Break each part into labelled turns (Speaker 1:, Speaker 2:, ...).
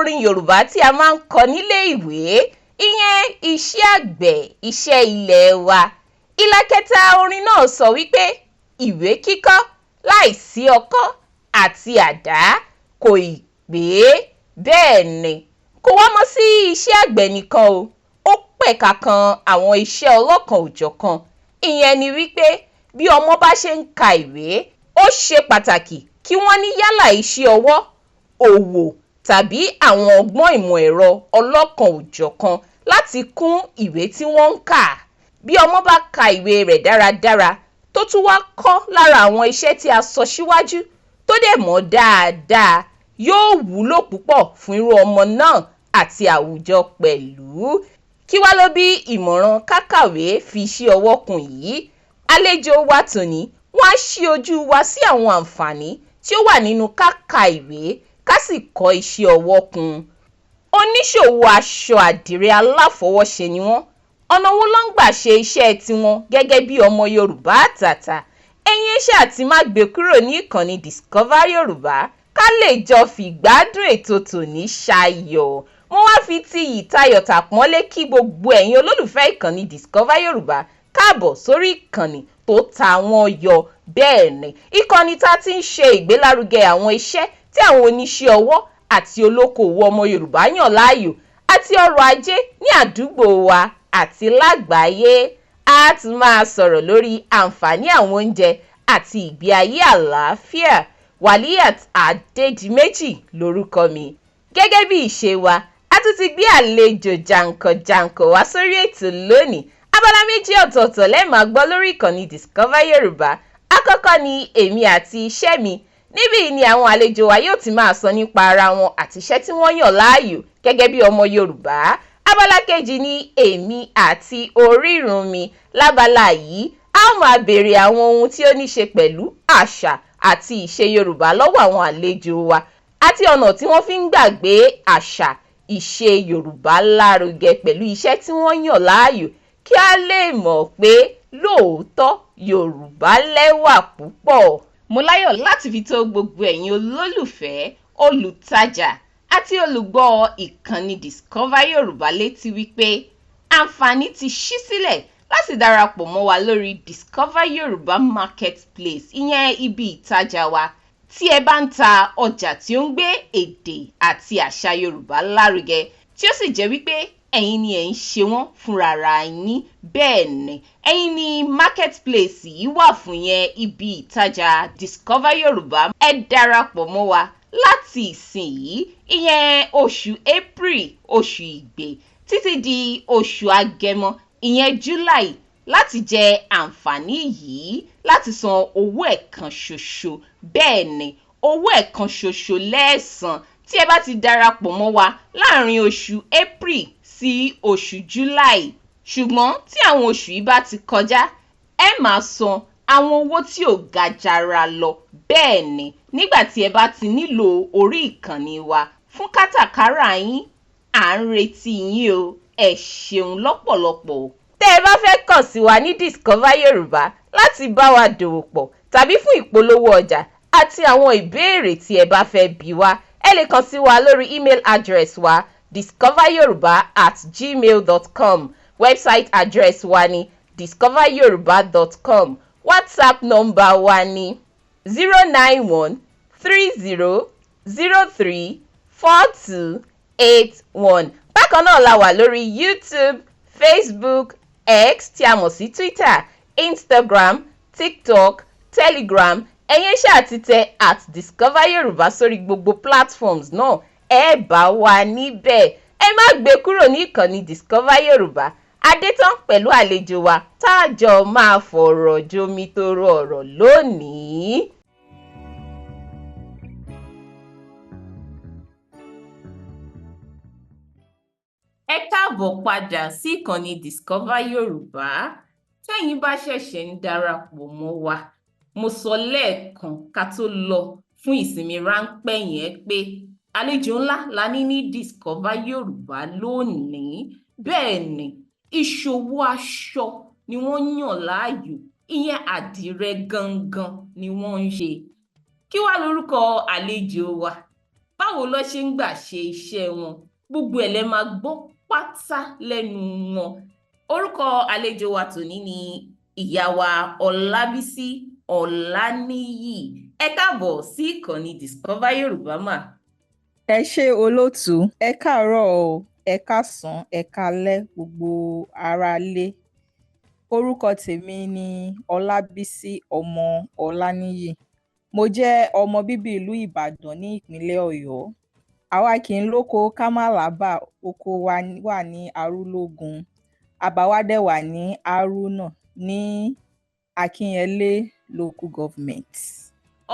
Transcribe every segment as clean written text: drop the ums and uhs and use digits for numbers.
Speaker 1: orin Yorùbá tí a máa ń kọ nílé ìwé, ìyẹn iṣẹ́ àgbẹ̀, iṣẹ́ ilẹ̀ wa. Ìlà kẹta orin náà sọ wípé ìwé kíkọ́ láìsí ọkọ́ àti àdá kò ì pé. Bẹ́ẹ̀ ni, kò wá mọ́ sí iṣẹ́ àgbẹ̀ nìkan o, ó pẹ̀ka kan àwọn iṣẹ́ ọlọ́kan òjọ̀kan. Ìyẹn ni wípé bí ọmọ bá ṣe ń ka ìwé, ó ṣe pàtàkì kí wọ́n ní yálà iṣẹ́ ọwọ́, òwò tàbí àwọn ọgbọ́n ìmọ̀ ẹ̀rọ ọlọ́kan òjọ̀kan láti kún ìwé tí wọ́n ń kà. Bí ọmọ bá ka ìwé rẹ̀ dáradára tó tún wá kọ́ lára àwọn iṣẹ́ tí a sọ síwájú tó dẹ̀ mọ̀ dáadáa, yóò wúlò púpọ̀ fún irú ọmọ náà àti àwùjọ pẹ̀lú. Kí wá ló bí ìmọ̀ràn kákàwé fi iṣẹ́ ọwọ́ kún yìí? Àlejò wa tòní wọ́n á ṣí ojú wa sí àwọn àǹfààní tí ó wà nínú káka ìwé ká sì kọ́ iṣẹ́ ọwọ́ kún. Oníṣòwò aṣọ àdìrẹ aláfọwọ́ṣe ni wọ́n. Ọ̀nà wo ló ń gbà ṣe iṣẹ́ tiwọn gẹ́gẹ́ bí ọmọ Yorùbá àtàtà? Ẹ̀yin ṣáà ti má gbé kúrò ní ìkànnì Discover Yorùbá ká lè jọ fìgbádùn ètò tòní ṣayọ̀. Mo wá fi ti ìtayọ̀ tàpọ́nlé kí gbogbo ẹ̀yin olólùfẹ́ ìkànnì Discover Yorùbá káàbọ̀ sórí ìkànnì tó ta wọ́n yọ. Bẹ́ẹ̀ ni, ìkànnì tá ti ń ṣe ìgbélárugẹ àwọn iṣẹ́ tí àwọn oníṣẹ́ ọwọ́ àti olókoòwò ọmọ Yorùbá yàn láàyò àti ọrọ̀ ajé ní àdúgbò wa àti lágbàáyé. A tún máa sọ̀rọ̀ lórí àǹfààní àwọn oúnjẹ àti ìgbé ayé àlàáfíà. Wàlíyàt Adédìméjì lórúkọ mi. Gẹ́gẹ́ bí ìṣe wa, a tún ti gbé àlejò jàǹkànjàǹkàn wá sórí ètò lónìí. Abala méjì ọ̀tọ̀ọ̀tọ̀ lẹ́ẹ̀ máa gbọ́ lórí ìkànnì Discover Yorùbá. Àkọ́kọ́ ni èmi àti iṣẹ́ mi. Níbí ni àwọn àlejò wa yóò ti máa sọ nípa ara wọn àti iṣẹ́ tí wọ́n yàn láàyò gẹ́gẹ́ bí ọmọ Yorùbá. Abala kejì ni èmi àti orírun mi. Lábala yìí, a ó máa béèrè àwọn ohun tí ó ní ṣe pẹ̀lú àṣà àti ìṣe Yorùbá lọ́wọ́ àwọn àlejò wa àti ọ̀nà tí wọ́n fi ń gbàgbé àṣà ìṣe Yorùbá lárugẹ pẹ̀lú iṣẹ́ tí wọ́n yàn láàyò kí a lè mọ̀ pé lóòótọ́ Yorùbá lẹ́wà púpọ̀. Mo láyọ̀ láti fi tó gbogbo ẹ̀yin olólùfẹ́, olùtajà àti olùgbọ́ ìkànnì Discover Yorùbá létí wípé àǹfààní ti ṣí sílẹ̀ láti darapọ̀ mọ́ wa lórí Discover Yorùbá Marketplace, ìyẹn ibi ìtajà wa. Tí ẹ bá ń ta ọjà tí ó ń gbé èdè àti àṣà Yorùbá lárugẹ tí ó sì jẹ́ wípé ẹ̀yin ni ẹ̀ ń ṣe wọ́n fúnrara yín. Bẹ́ẹ̀ ni, ẹ̀yin ni marketplace yìí wà fún, yẹn ibi ìtajà Discover Yorùbá. Ẹ darapọ̀ mọ́ wa láti ìsìn yìí, ìyẹn oṣù April, oṣù Ìgbé, títí di oṣù Agẹmọ, ìyẹn July, láti jẹ àǹfààní yìí láti san owó ẹ̀kan ṣoṣo. Bẹ́ẹ̀ ni, owó ẹ̀kan ṣoṣo lẹ́ẹ̀san tí ẹ bá ti darapọ̀ mọ́ wa láàrin oṣù April sí oṣù July. Ṣùgbọ́n tí àwọn oṣù yìí bá ti kọjá, ẹ máa san àwọn owó tí ò ga jara lọ. Bẹ́ẹ̀ ni, nígbà tí ẹ bá ti nílò orí ìkànnì wa fún kátàkárà yín, à ń retí yín o. Ẹ ṣeun lọ́pọ̀lọpọ̀. Tẹ́ ẹ bá fẹ́ kàn sí wa ní Discover Yorùbá láti bá wa dòwò pọ̀ tàbí fún ìpolówó ọjà àti àwọn ìbéèrè tí ẹ bá fẹ́ bi wá, ẹ lè kàn sí wa lórí email address wa discoveryoruba@gmail.com. Website address wa ni discoveryoruba.com. WhatsApp number wa ni 09130034281. Bákan náà la wà lórí YouTube, Facebook, X tí a mọ̀ sí Twitter, Instagram, TikTok, Telegram. Ẹ̀yin ṣáà ti tẹ @Discover Yorùbá sórí gbogbo platforms náà, ẹ bá wa níbẹ̀. Ẹ má gbé kúrò ní ìkànnì Discover Yorùbá. Adétán pẹ̀lú àlejò wa tájọ máa fọ̀rọ̀ jomitoro ọ̀rọ̀ lónìí. Ẹ káàbọ̀ padà sí ìkànnì Discover Yorùbá. Tẹ́yin bá ṣẹ̀ṣẹ̀ ń darapọ̀ mọ́ wa, mo sọ lẹ́ẹ̀kan ká tó lọ fún ìsinmi ráńpẹ́ yẹn pé àlejò ńlá la ní Discover Yorùbá lónìí. Bẹ́ẹ̀ ni, ìṣòwò aṣọ ni wọ́n yàn láàyò, ìyẹn àdìrẹ gangan ni wọ́n ń ṣe. Kí wá lórúkọ àlejò wa? báwo ló ṣe ń gbà ṣe iṣẹ́ wọn, gbogbo ẹ̀ lẹ máa gbọ́ pátá lẹ́nu wọn. Orúkọ àlejò wa tòní ni ìyá wa Ọlábísí Ọláníyì. Ẹ káàbọ̀ sí ìkànnì Discover Yorùbá mà.
Speaker 2: Ẹ ṣé olóòtú, ẹ káàárọ̀ o, ẹ káàsán, ẹ káalẹ́ gbogbo aráalé. Orúkọ tèmi ni Ọlábísí ọmọ Ọláníyì. Mo jẹ́ ọmọ bíbí ìlú Ìbàdàn ní ìpínlẹ̀ Ọ̀yọ́. Àwa kì í lóko ká má lábà, oko wa wà ní Arúlógún. Àbá wa dẹ̀ wà ní Arúnà ní Akínyẹlé local government.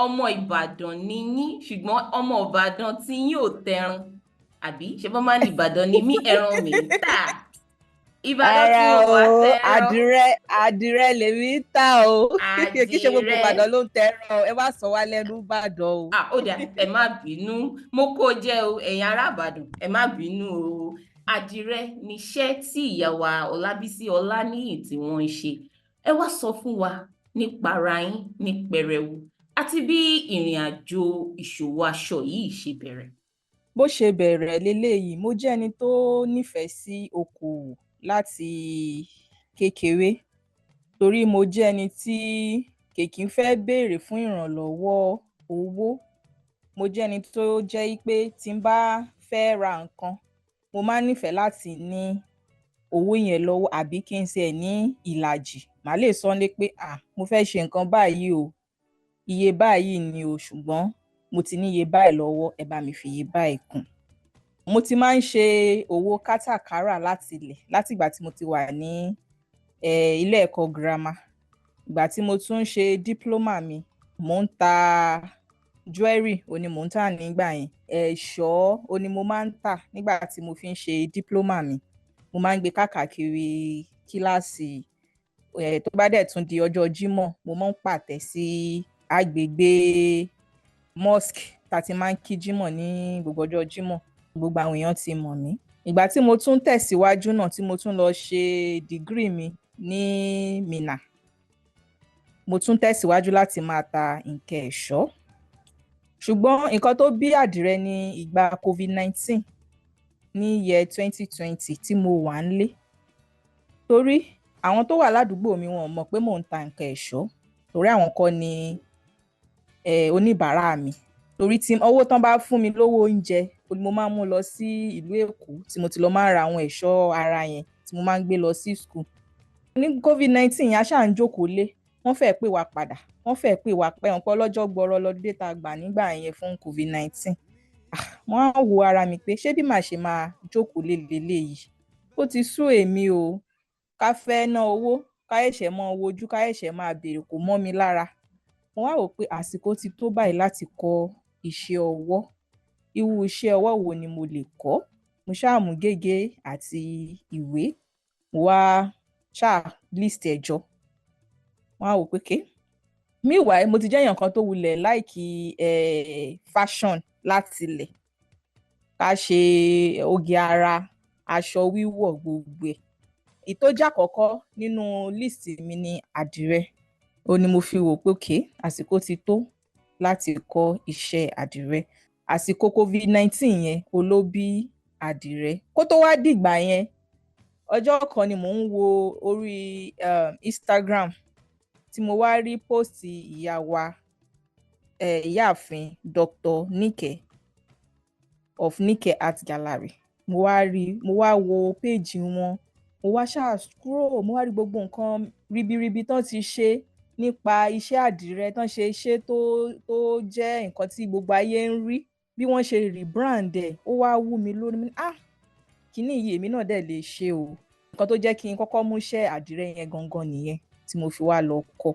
Speaker 1: Ọmọ Ìbàdàn ni yín, ṣùgbọ́n ọmọ Ìbàdàn tí yín ò tẹran, àbí ṣe bọ́ máa ní Ìbàdàn ni mí, ẹran mi ń tà. Ìbàdàn tí wọn wá tẹran.
Speaker 2: Àdìrẹ lèmi ń tà o. Kì í ṣe gbogbo Ìbàdàn ló ń tẹran, ẹ má sọ wá lẹ́nu Ìbàdàn o.
Speaker 1: Ó dà, ẹ má bínú, mo kó jẹ́ o, ẹ̀yin ará Ìbàdàn, ẹ má bínú o. Àdìrẹ níṣẹ́ tí ìyá wa Ọlábísí Ọláníyì tí wọ́n ń ṣe. Ẹ wá sọ fún wa nípa ara yín ní pẹrẹwu àti bí ìrìn àjò ìṣòwò aṣọ yìí ṣe bẹ̀rẹ̀.
Speaker 2: Bó ṣe bẹ̀rẹ̀ leléyìí, mo jẹ́ ẹni tó nífẹ̀ẹ́ sí okòwò láti kékeré, torí mo jẹ́ ẹni tí kìkì ń fẹ́ béèrè fún ìrànlọ́wọ́ owó. Mo jẹ́ ẹni tó jẹ́ pé tí n bá fẹ́ ra nǹkan, mo máa ń nífẹ̀ẹ́ láti ní owó yẹn lọ́wọ́, àbí kí n ṣe ní ìlàjì. Màá lè sọ lé pé mo fẹ́ ṣe nǹkan báyìí o, iye báyìí ni o, ṣùgbọ́n mo ti ní iye báyìí lọ́wọ́, ẹ bá mi fi iye báyìí kún. Mo ti máa ń ṣe òwò kátàkárà láti ìgbà tí mo ti wà ní ilé ẹ̀kọ́ girama. Ìgbà tí mo tún ṣe diploma mi, mò ń ta jewelry, òní mò ń tà nígbà yẹn. Ẹ̀ṣọ́ òní mo máa ń tà nígbà tí mo fi ń ṣe diploma mi. Mo máa ń gbé káàkiri kíláàsì. Tó bá dẹ̀ tún di ọjọ́ Jímọ̀, mo máa ń pàtẹ sí agbègbè mosque tá ti máa ń kí Jímọ̀ ní gbogbo ọjọ́ Jímọ̀. Gbogbo àwọn èèyàn ti mọ̀ mí. Ìgbà tí mo tún tẹ̀síwájú náà, tí mo tún lọ ṣe degree mi ní Minna, mo tún tẹ̀síwájú láti máa ta nǹkan ẹ̀ṣọ́. Ṣùgbọ́n nǹkan tó bí àdìrẹ ní ìgbà COVID-19 ní year 2020 tí mo wà nílé. Torí àwọn tó wà ládùúgbò mi wọn mọ̀ pé mò ń ta nǹkan ẹ̀ṣọ́, torí àwọn kọ́ ni oníbàárà mi. Torí tí owó tán bá fún mi lówó oúnjẹ, mo máa ń mú lọ sí ìlú Èkó tí mo ti lọ máa ń ra àwọn ẹ̀ṣọ́ ara yẹn tí mo máa ń gbé lọ sí school. Ní COVID-19 yẹn, a ṣáà ń jókòó lé, wọ́n fẹ́ pè wá padà, wọ́n fẹ́ pè wá pẹ́ ọ̀pọ̀ lọ́jọ́ gbọ́rọ̀ lọ́dún tá a gbà nígbà yẹn fún COVID-19. Wọ́n á wo ara mi pé ṣé bí màá ṣe máa jókòó lé leléyìí, ó ti sú èmi o. Ká fẹ́ ná owó, ká ẹ̀ṣẹ̀ mọ́ wojú, ká ẹ̀ṣẹ̀ máa béèrè, kò mọ́ mi lára. Mo wá wò pé àsìkò ti tó báyìí láti kọ́ iṣẹ́ ọwọ́. Irú iṣẹ́ ọwọ́ wo ni mo lè kọ́? Mo ṣáà mú gègé àti ìwé, mo wá ṣáà list ẹjọ́. Wọ́n á wò pé meanwhile mo ti jẹ́ èèyàn kan tó wulẹ̀ láìkí fashion láti ilẹ̀. Ká ṣe oge ara, aṣọ wíwọ̀, gbogbo ẹ̀. Ìtójà àkọ́kọ́ nínú list mi ni àdìrẹ. Ó ní mo fi wò pé àsìkò ti tó láti kọ́ iṣẹ́ àdìrẹ. Àsìkò COVID-19 yẹn ló bí àdìrẹ. Kó tó wá dìgbà yẹn, ọjọ́ kan ni mò ń wo orí Instagram tí mo wá rí post ìyá wa ìyáàfin Dr. Nike of Nike Art Gallery. Mo wá wo page wọn, mo wá ṣáà scroll, mo wá rí gbogbo nǹkan ribiribi tán ti ṣe nípa iṣẹ́ àdìrẹ, tán ṣe iṣẹ́ tó jẹ́ nǹkan tí gbogbo ayé ń rí, bí wọ́n ṣe rebrand ẹ̀. Ó wá wú mi lórí mi, kíní yìí èmi náà dẹ̀ lè ṣe o. Nǹkan tó jẹ́ kí n kọ́kọ́ mú iṣẹ́ àdìrẹ yẹn gangan nìyẹn tí mo fi wá lọ kọ́.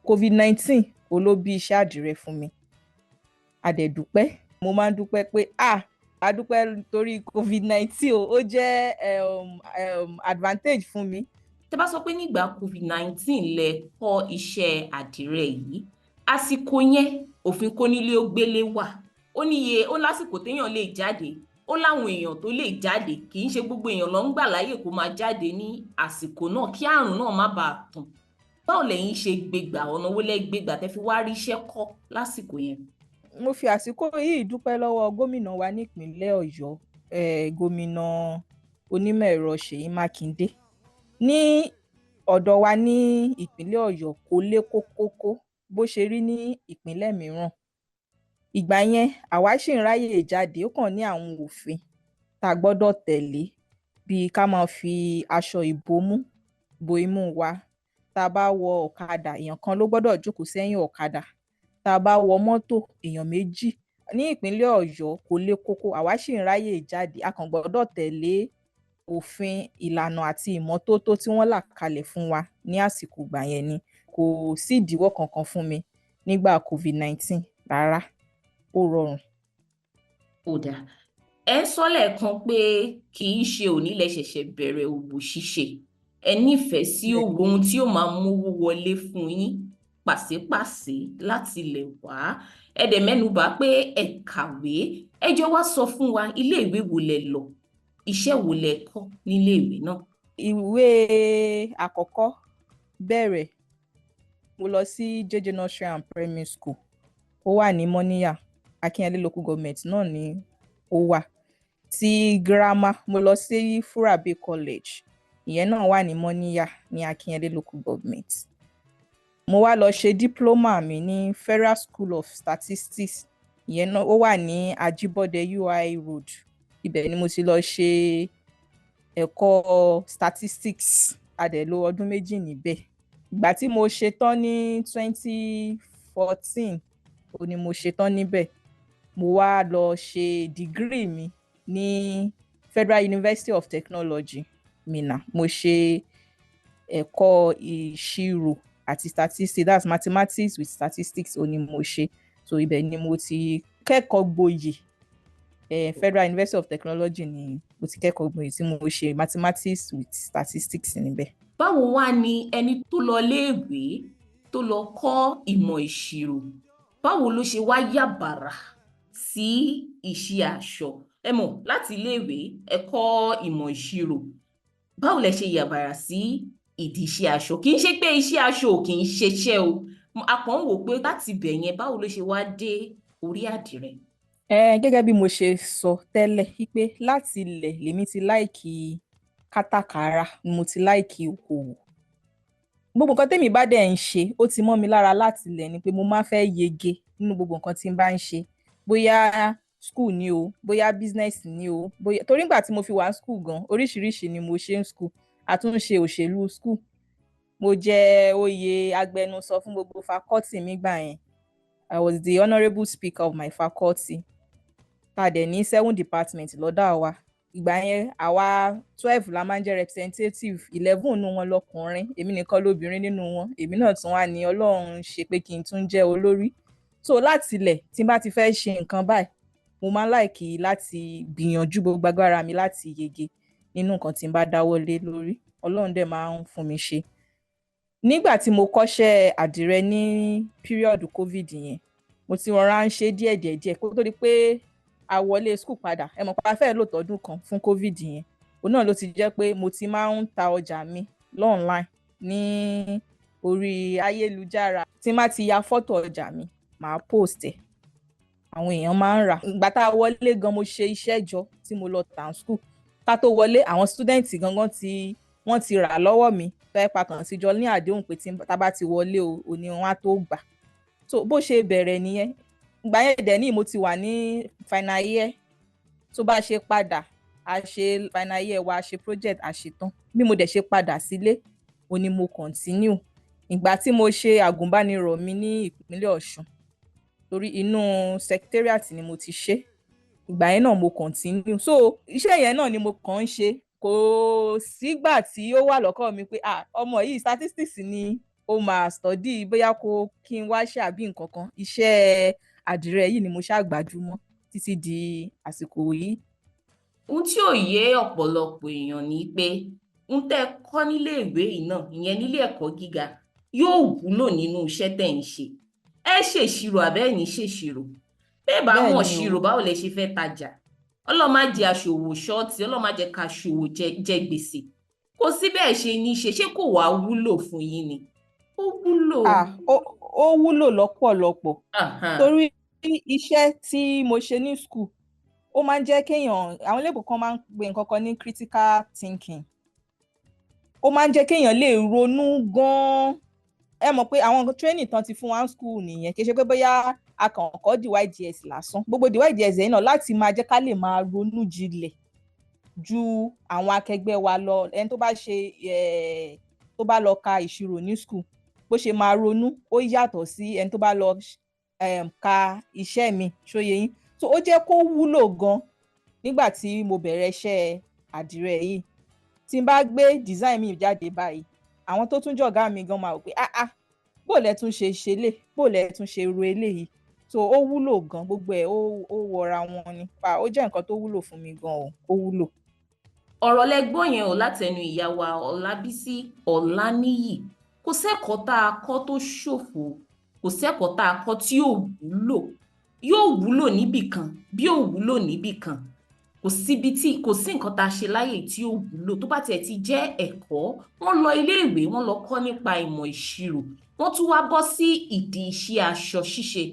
Speaker 2: COVID-19 ló bí iṣẹ́ àdìrẹ fún mi. A dẹ̀ dúpẹ́, mo máa ń dúpẹ́ pé a dúpẹ́ torí COVID-19 ó jẹ́ advantage fún mi.
Speaker 1: Tẹ́ bá sọ pé nígbà COVID-19 lẹ kọ́ iṣẹ́ àdìrẹ yìí, àsìkò yẹn òfin kónílé ó gbélé wà. Ó níye, ó lásìkò téèyàn lè jáde, ó láwọn èèyàn tó lè jáde. Kì í ṣe gbogbo èèyàn ló ń gbà láyè kó máa jáde ní àsìkò náà kí àrùn náà má bàa tàn. Báwo lẹ̀yin ṣe gbégbà, ọ̀nà wo lẹ gbégbà tẹ́ fi wá rí iṣẹ́ kọ́ lásìkò yẹn?
Speaker 2: mo fi àsìkò yìí dúpẹ́ lọ́wọ́ gómìnà wa nípìnlẹ̀ Ọ̀yọ́, gómìnà onímọ̀ ẹ̀rọ Ṣèyí Mákindé. Ní ọ̀dọ̀ wa ní ìpínlẹ̀ Ọ̀yọ́ kò le kókókó bó ṣe rí ní ìpínlẹ̀ mìíràn. Ìgbà yẹn àwa ṣì ń ráyè jáde, ó kàn ní àwọn òfin tá a gbọ́dọ̀ tẹ̀lé, bíi ká máa fi aṣọ ìbomú bo imú wa. Tá a bá wọ ọ̀kadà, èèyàn kan ló gbọ́dọ̀ jókòó sẹ́yìn ọ̀kadà. Tá a bá wọ mọ́tò, èèyàn méjì. Ní ìpínlẹ̀ Ọ̀yọ́ kò le kókó, àwa ṣì ń ráyè jáde, a kàn gbọ́dọ̀ tẹ̀lé òfin, ìlànà àti ìmọ́tótó tí wọ́n là kalẹ̀ fún wa ní àsìkò ìgbà yẹn ni. Kò sí ìdíwọ́ kankan fún mi nígbà COVID-19 rárá, ó rọrùn.
Speaker 1: Ó dáa. Ẹ sọ lẹ́ẹ̀kan pé kì í ṣe òní lẹ ṣẹ̀ṣẹ̀ bẹ̀rẹ̀ òwò ṣíṣe. Ẹ nífẹ̀ẹ́ sí òwò, ohun tí ó máa mówó wọlé fún yín pàṣípàṣí láti ilẹ̀ wá. Ẹ dẹ̀ mẹ́nubà pé ẹ kàwé. Ẹ jọ̀ọ́ wá sọ fún wa, ilé ìwé wo lẹ lọ? Iṣẹ́ wo lẹ kọ́ nílé ìwé náà?
Speaker 2: Ìwé àkọ́kọ́ bẹ̀rẹ̀, mo lọ sí JJ Nursery and Primary School, ó wà ní Mọ́níyà, Akínyẹlé Local Government náà ni ó wà. Ti girama mo lọ sí Furabe College, ìyẹn náà wà ní Mọ́níyà ní Akínyẹlé Local Government. Mo wá lọ ṣe diploma mi ní Federal School of Statistics, ìyẹn náà ó wà ní Ajibode UI Road. Ibẹ̀ ni mo ti lọ ṣe ẹ̀kọ́ statistics, a dẹ̀ lò ọdún méjì níbẹ̀. Ìgbà tí mo ṣe tán ní 2014 ó ní mo ṣe tán níbẹ̀. Mo wá lọ ṣe degree mi ní Federal University of Technology, Minna. Mo ṣe ẹ̀kọ́ ìṣirò àti statistics, that's mathematics with statistics ó ní mo ṣe. So ibẹ̀ ni mo ti kẹ́kọ̀ọ́ gboyè. Federal University of Technology ni mo ti kẹ́kọ̀ọ́ gboyè tí mo ṣe mathematics with statistics níbẹ̀.
Speaker 1: Báwo wá ni ẹni tó lọ léèwé tó lọ kọ́ ìmọ̀ ìṣirò, báwo ló ṣe wá yàbàrà sí iṣẹ́ aṣọ? Ẹ mọ̀, láti iléèwé ẹ kọ́ ìmọ̀ ìṣirò, báwo lẹ ṣe yàbàrà sí ìdí iṣẹ́ aṣọ? Kì í ṣe pé iṣẹ́ aṣọ ò kì í ṣeṣẹ́ o, a kàn ń wò pé láti ibẹ̀ yẹn báwo ló ṣe wá dé orí àdìrẹ?
Speaker 2: Gẹ́gẹ́ bí mo ṣe sọ tẹ́lẹ̀ wípé láti ilẹ̀ lèmi ti láìkì kátàkárà, mo ti láìkì okòwò. Gbogbo nǹkan tèmi bá dẹ̀ ń ṣe ó ti mọ́ mi lára láti ilẹ̀ ni pé mo máa fẹ́ yege nínú gbogbo nǹkan tí n bá ń ṣe, bóyá school ni o, bóyá business ni o, bóyá torí nígbà tí mo fi wà school gan oríṣiríṣi ni mo ṣe ń school. Àtúnṣe òṣèlú school, mo jẹ oyè agbẹnusọ fún gbogbo faculty mi gbà yẹn. I was the honourable speaker of my faculty. Tá dẹ̀ ní 7 department lọ́dọ̀ wa. Ìgbà yẹn àwa 12 la máa ń jẹ́ representative, 11 nínú wọn lọkùnrin, èmi nìkan lóbìnrin nínú wọn. Èmi náà tún wà ní Ọlọ́run ṣe pé kí n tún jẹ́ olórí. So láti ilẹ̀ tí n bá ti fẹ́ ṣe nǹkan báyìí, mo máa láìkì láti gbìyànjú gbogbo agbára mi láti yege nínú nǹkan tí n bá dáwọ́ lé lórí. Ọlọ́run dẹ̀ máa ń fún mi ṣe. Nígbà tí mo kọ́ṣẹ́ àdìrẹ ní period COVID yẹn, mo ti rọra ń ṣe díẹ̀ kó tó di pé a wọlé school padà. Ẹ mọ̀ pé a fẹ́ lò tọdún kan fún COVID yẹn. Òun náà ló ti jẹ́ pé mo ti máa ń ta ọjà mi online ní orí ayélujára. Tí n bá ti ya fọ́tò ọjà mi, màá post ẹ̀, àwọn èèyàn máa ń rà. Ìgbà tá a wọlé gan, mo ṣe iṣẹ́ jọ tí mo lọ tà school. Ká tó wọlé, àwọn student gangan wọ́n ti rà lọ́wọ́ mi. Fẹ́ pàkàn sí jọ ní àdéhùn pé tí tá bá ti wọlé o, òní wọn á tó gbà. So bó ṣe bẹ̀rẹ̀ nìyẹn. Ìgbà yẹn dẹ̀ ní mo ti wà ní final year. Tó bá ṣe padà, a ṣe final year wa, a ṣe project, a ṣe tán. Bí mo dẹ̀ ṣe padà sílé, òní mo continue. Ìgbà tí mo ṣe àgùnbánirọ̀ mi ní ìpínlẹ̀ Ọ̀ṣun, torí inú secretariat ni mo ti ṣe. Ìgbà yẹn náà mo continue. So iṣẹ́ yẹn náà ni mo kàn ń ṣe. Kò sígbà tí ó wà lọ́kàn mi pé ọmọ yìí statistics ni ó máa study, bóyá kí n wá ṣe àbí nǹkan kan. Iṣẹ́ àdìrẹ yìí ni mo ṣàgbájúmọ́ títí di àsìkò yìí.
Speaker 1: Ohun tí ò yé ọ̀pọ̀lọpọ̀ èèyàn ni pé ń tẹ́ kọ́ nílé ìwé yìí náà, ìyẹn nílé ẹ̀kọ́ gíga, yóò wúlò nínú iṣẹ́ tẹ̀ ń ṣe. Ẹ ṣèṣirò àbẹ́ẹ̀ ní ṣèṣirò. Bẹ́ẹ̀ bá mọ̀ ṣirò, báwo lẹ ṣe fẹ́ tajà? Ọlọ́run má jẹ́ aṣòwò ṣọ́ọ̀tì, Ọlọ́run má jẹ́ ká ṣòwò jẹ gbèsè. Kò sí bẹ́ẹ̀ ṣe ní ṣe kò wá wúlò fún yín ni? Ó wúlò.
Speaker 2: Ó wúlò lọ́pọ̀lọpọ̀. Torí iṣẹ́ tí mo ṣe ní school ó máa ń jẹ́ kéèyàn, àwọn olóyìnbó kan máa ń pè nǹkan kan ní critical thinking. Ó máa ń jẹ́ kéèyàn lè ronú gan-an. Ẹ mọ̀ pé àwọn training tán ti fún wa ní school nìyẹn, kì í ṣe pé bóyá a kàn kọ́ DYGS lásán. Gbogbo DYGS yẹn náà láti máa jẹ́ ká lè máa ronú jinlẹ̀ ju àwọn akẹgbẹ́ wa lọ. Ẹni tó bá lọ ka ìṣirò ní school, bó ṣe máa ronú ó yàtọ̀ sí ẹni tó bá lọ ka iṣẹ́ mi, ṣóye yín. So ó jẹ́ kó wúlò gan nígbà tí mo bẹ̀rẹ̀ iṣẹ́ àdìrẹ yìí. Tí n bá gbé design mi jáde báyìí, àwọn tó tún jọ̀gá mi gan máa wò pé bó lẹ tún ṣe ṣe lè, bó lẹ tún ṣe ro eléyìí. So ó wúlò gan, gbogbo ẹ̀ ó wọra wọn ni. Ó jẹ́ nǹkan tó wúlò fún mi gan o, ó wúlò.
Speaker 1: Ọ̀rọ̀ lẹ́gbọ́n yẹn ò látẹnu ìyá wa Ọlábísí Ọláníyì. Kò sẹ́kọ̀ọ́ tá a kọ́ tó ṣòfò, kò sẹ́kọ̀ọ́ tá a kọ́ tí ò wúlò. Yóò wúlò níbìkan bí ò wúlò níbìkan. Kò sí nǹkan tá a ṣe láyè tí ò wúlò. Tó bá tiẹ̀ ti jẹ́ ẹ̀kọ́, wọ́n lọ iléèwé, wọ́n lọ kọ́ nípa ìmọ̀ ìṣirò, wọ́n tún wá bọ́ sí ìdí iṣẹ́ aṣọ ṣíṣe.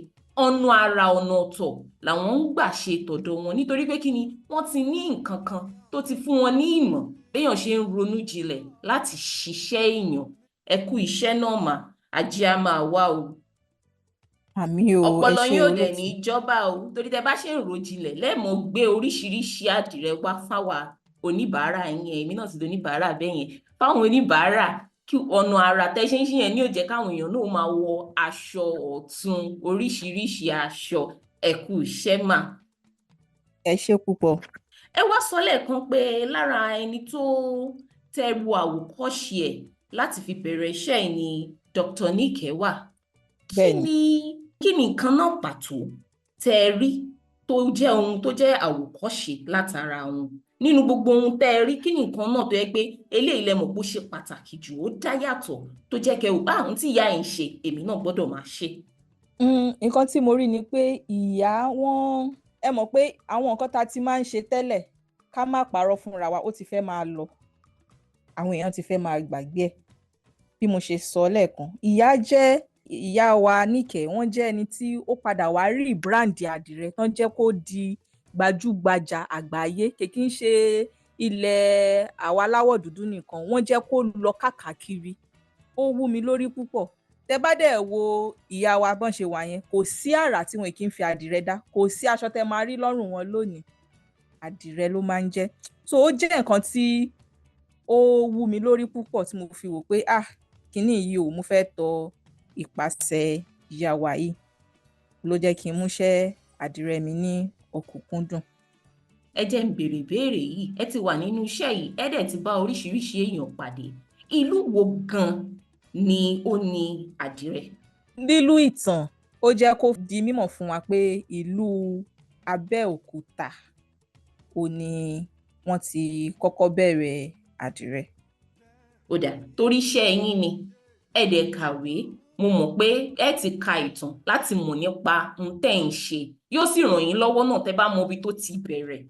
Speaker 1: Ọ̀nà àrà ọ̀nà ọ̀tọ̀ làwọn ń gbà ṣe tọ̀dọ̀ wọn, nítorí pé kí ni, wọ́n ti ní nǹkan kan tó ti fún wọn ní ìmọ̀ béèyàn ṣe ń ronú jinlẹ̀ láti ṣiṣẹ́ èèyàn. Ẹ kú iṣẹ́ náà mà, ajé á máa wá o.
Speaker 2: Àmín o,
Speaker 1: ọpọlọ yín ò dẹ̀ ní ìjọba o, torí tẹ bá ṣe ń ro jinlẹ̀ lẹ́ẹ̀mọ́ gbé oríṣiríṣi àdìrẹ wá fáwa oníbàárà yín. Èmi náà ti di oníbàárà bẹ́ẹ̀ yẹn. Fáwọn oníbàárà, kí ọ̀nà àrà tẹ́ ṣe ń ṣe yẹn ní ó jẹ́ káwọn èèyàn náà máa wọ aṣọ ọ̀tun, oríṣiríṣi aṣọ. Ẹ kú iṣẹ́ mà.
Speaker 2: Ẹ ṣé púpọ̀.
Speaker 1: Ẹ wá sọ lẹ́ẹ̀kan pé lára ẹni tó tẹru àwòkọ́ṣe ẹ̀ láti fi bẹ̀rẹ̀ iṣẹ́ ẹ̀ ni Dr. Níkẹ̀ wà. Kí ni nǹkan náà pàtó tẹ́ ẹ rí tó jẹ́ ohun tó jẹ́ àwòkọ́ṣe látara wọn? Nínú gbogbo ohun tẹ́ ẹ rí, kí ni nǹkan náà tó yẹ pé eléyìí lẹ mọ̀ pé ó ṣe pàtàkì jù, ó dá yàtọ̀, tó jẹ́ kẹ́ ohun tí ìyá ẹ̀ ń ṣe èmi náà gbọ́dọ̀ máa ṣe?
Speaker 2: Nǹkan tí mo rí ni pé ìyá wọn, ẹ mọ̀ pé àwọn nǹkan tá a ti máa ń ṣe tẹ́lẹ̀, ká má parọ́ fúnra wa, ó ti fẹ́ máa lọ. Àwọn èèyàn ti fẹ́ máa gbàgbé ẹ̀. Bí mo ṣe sọ lẹ́ẹ̀kan, ìyá wa Níkẹ̀, wọ́n jẹ́ ẹni tí ó padà wá rí bíráǹdì àdìrẹ tán jẹ́ kó di gbajúgbajà àgbáyé. Kì í ṣe ilẹ̀ àwa aláwọ̀ dúdú nìkan, wọ́n jẹ́ kó lọ káàkiri. Ó wú mi lórí púpọ̀. Tẹ bá dẹ̀ wo ìyá wa bọ́n ṣe wà yẹn, kò sí àrà tí wọn kì í fi àdìrẹ dá. Kò sí aṣọ tẹ máa rí lọ́rùn wọn lónìí, àdìrẹ ló máa ń jẹ́. So ó jẹ́ nǹkan tí ó wú mi lórí púpọ̀, tí mo fi wò pé kíní yìí mo fẹ́ tọ ìpasẹ̀ ìyá wa yìí, ló jẹ́ kí n múṣẹ́ àdìrẹ mi ní ọ̀kúnkúndùn.
Speaker 1: Ẹ jẹ́ n béèrè ìbéèrè yìí. Ẹ ti wà nínú iṣẹ́ yìí, ẹ dẹ̀ ti bá oríṣiríṣi èèyàn pàdé. Ìlú wo gan ni ó ní àdìrẹ?
Speaker 2: Nílùú Ìtàn, ó jẹ́ kó di mímọ̀ fún wa pé ìlú Abẹ́òkúta ò ní wọ́n ti kọ́kọ́ bẹ̀rẹ̀ àdìrẹ.
Speaker 1: Ó dà, torí iṣẹ́ yín ni, ẹ dẹ̀ kàwé. Mo mọ̀ pé ẹ ti ka ìtàn láti mọ̀ nípa ohun tẹ́ ń ṣe. Yóò sì ràn yín lọ́wọ́ náà tẹ́ bá mọ ibi tó ti bẹ̀rẹ̀.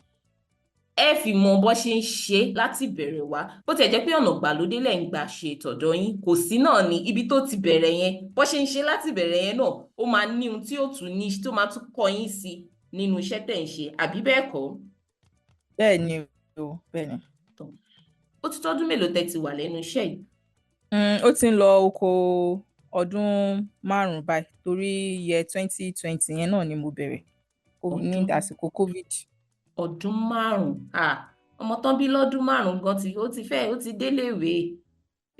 Speaker 1: Ẹ fi mọ bó ṣe ń ṣe láti bẹ̀rẹ̀ wá. Bó tiẹ̀ jẹ́ pé ọ̀nà ìgbàlódé lẹ̀ ń gbà ṣe ìtọ̀dọ̀ yín, kò sí náà ni ibi tó ti bẹ̀rẹ̀ yẹn. Bó ṣe ń ṣe láti bẹ̀rẹ̀ yẹn náà, ó máa ní ohun tí ó tún ní, tó máa tún kọ́ yín sí nínú iṣẹ́ tẹ́ ń ṣe, àbí bẹ́ẹ̀ kọ́?
Speaker 2: Bẹ́ẹ̀ ni o, bẹ́ẹ̀ ni.
Speaker 1: Ó ti tọ́dún mélòó tẹ́ ti wà lẹ́nu iṣẹ́ yìí?
Speaker 2: Ó ti ń lọ oko ọdún 5 báyìí, torí year 2020 yẹn náà ni mo bẹ̀rẹ̀ ní àsìkò COVID.
Speaker 1: Ọdún 5. Ọmọ tán bí lọ́dún 5 gan ó ti déléèwé.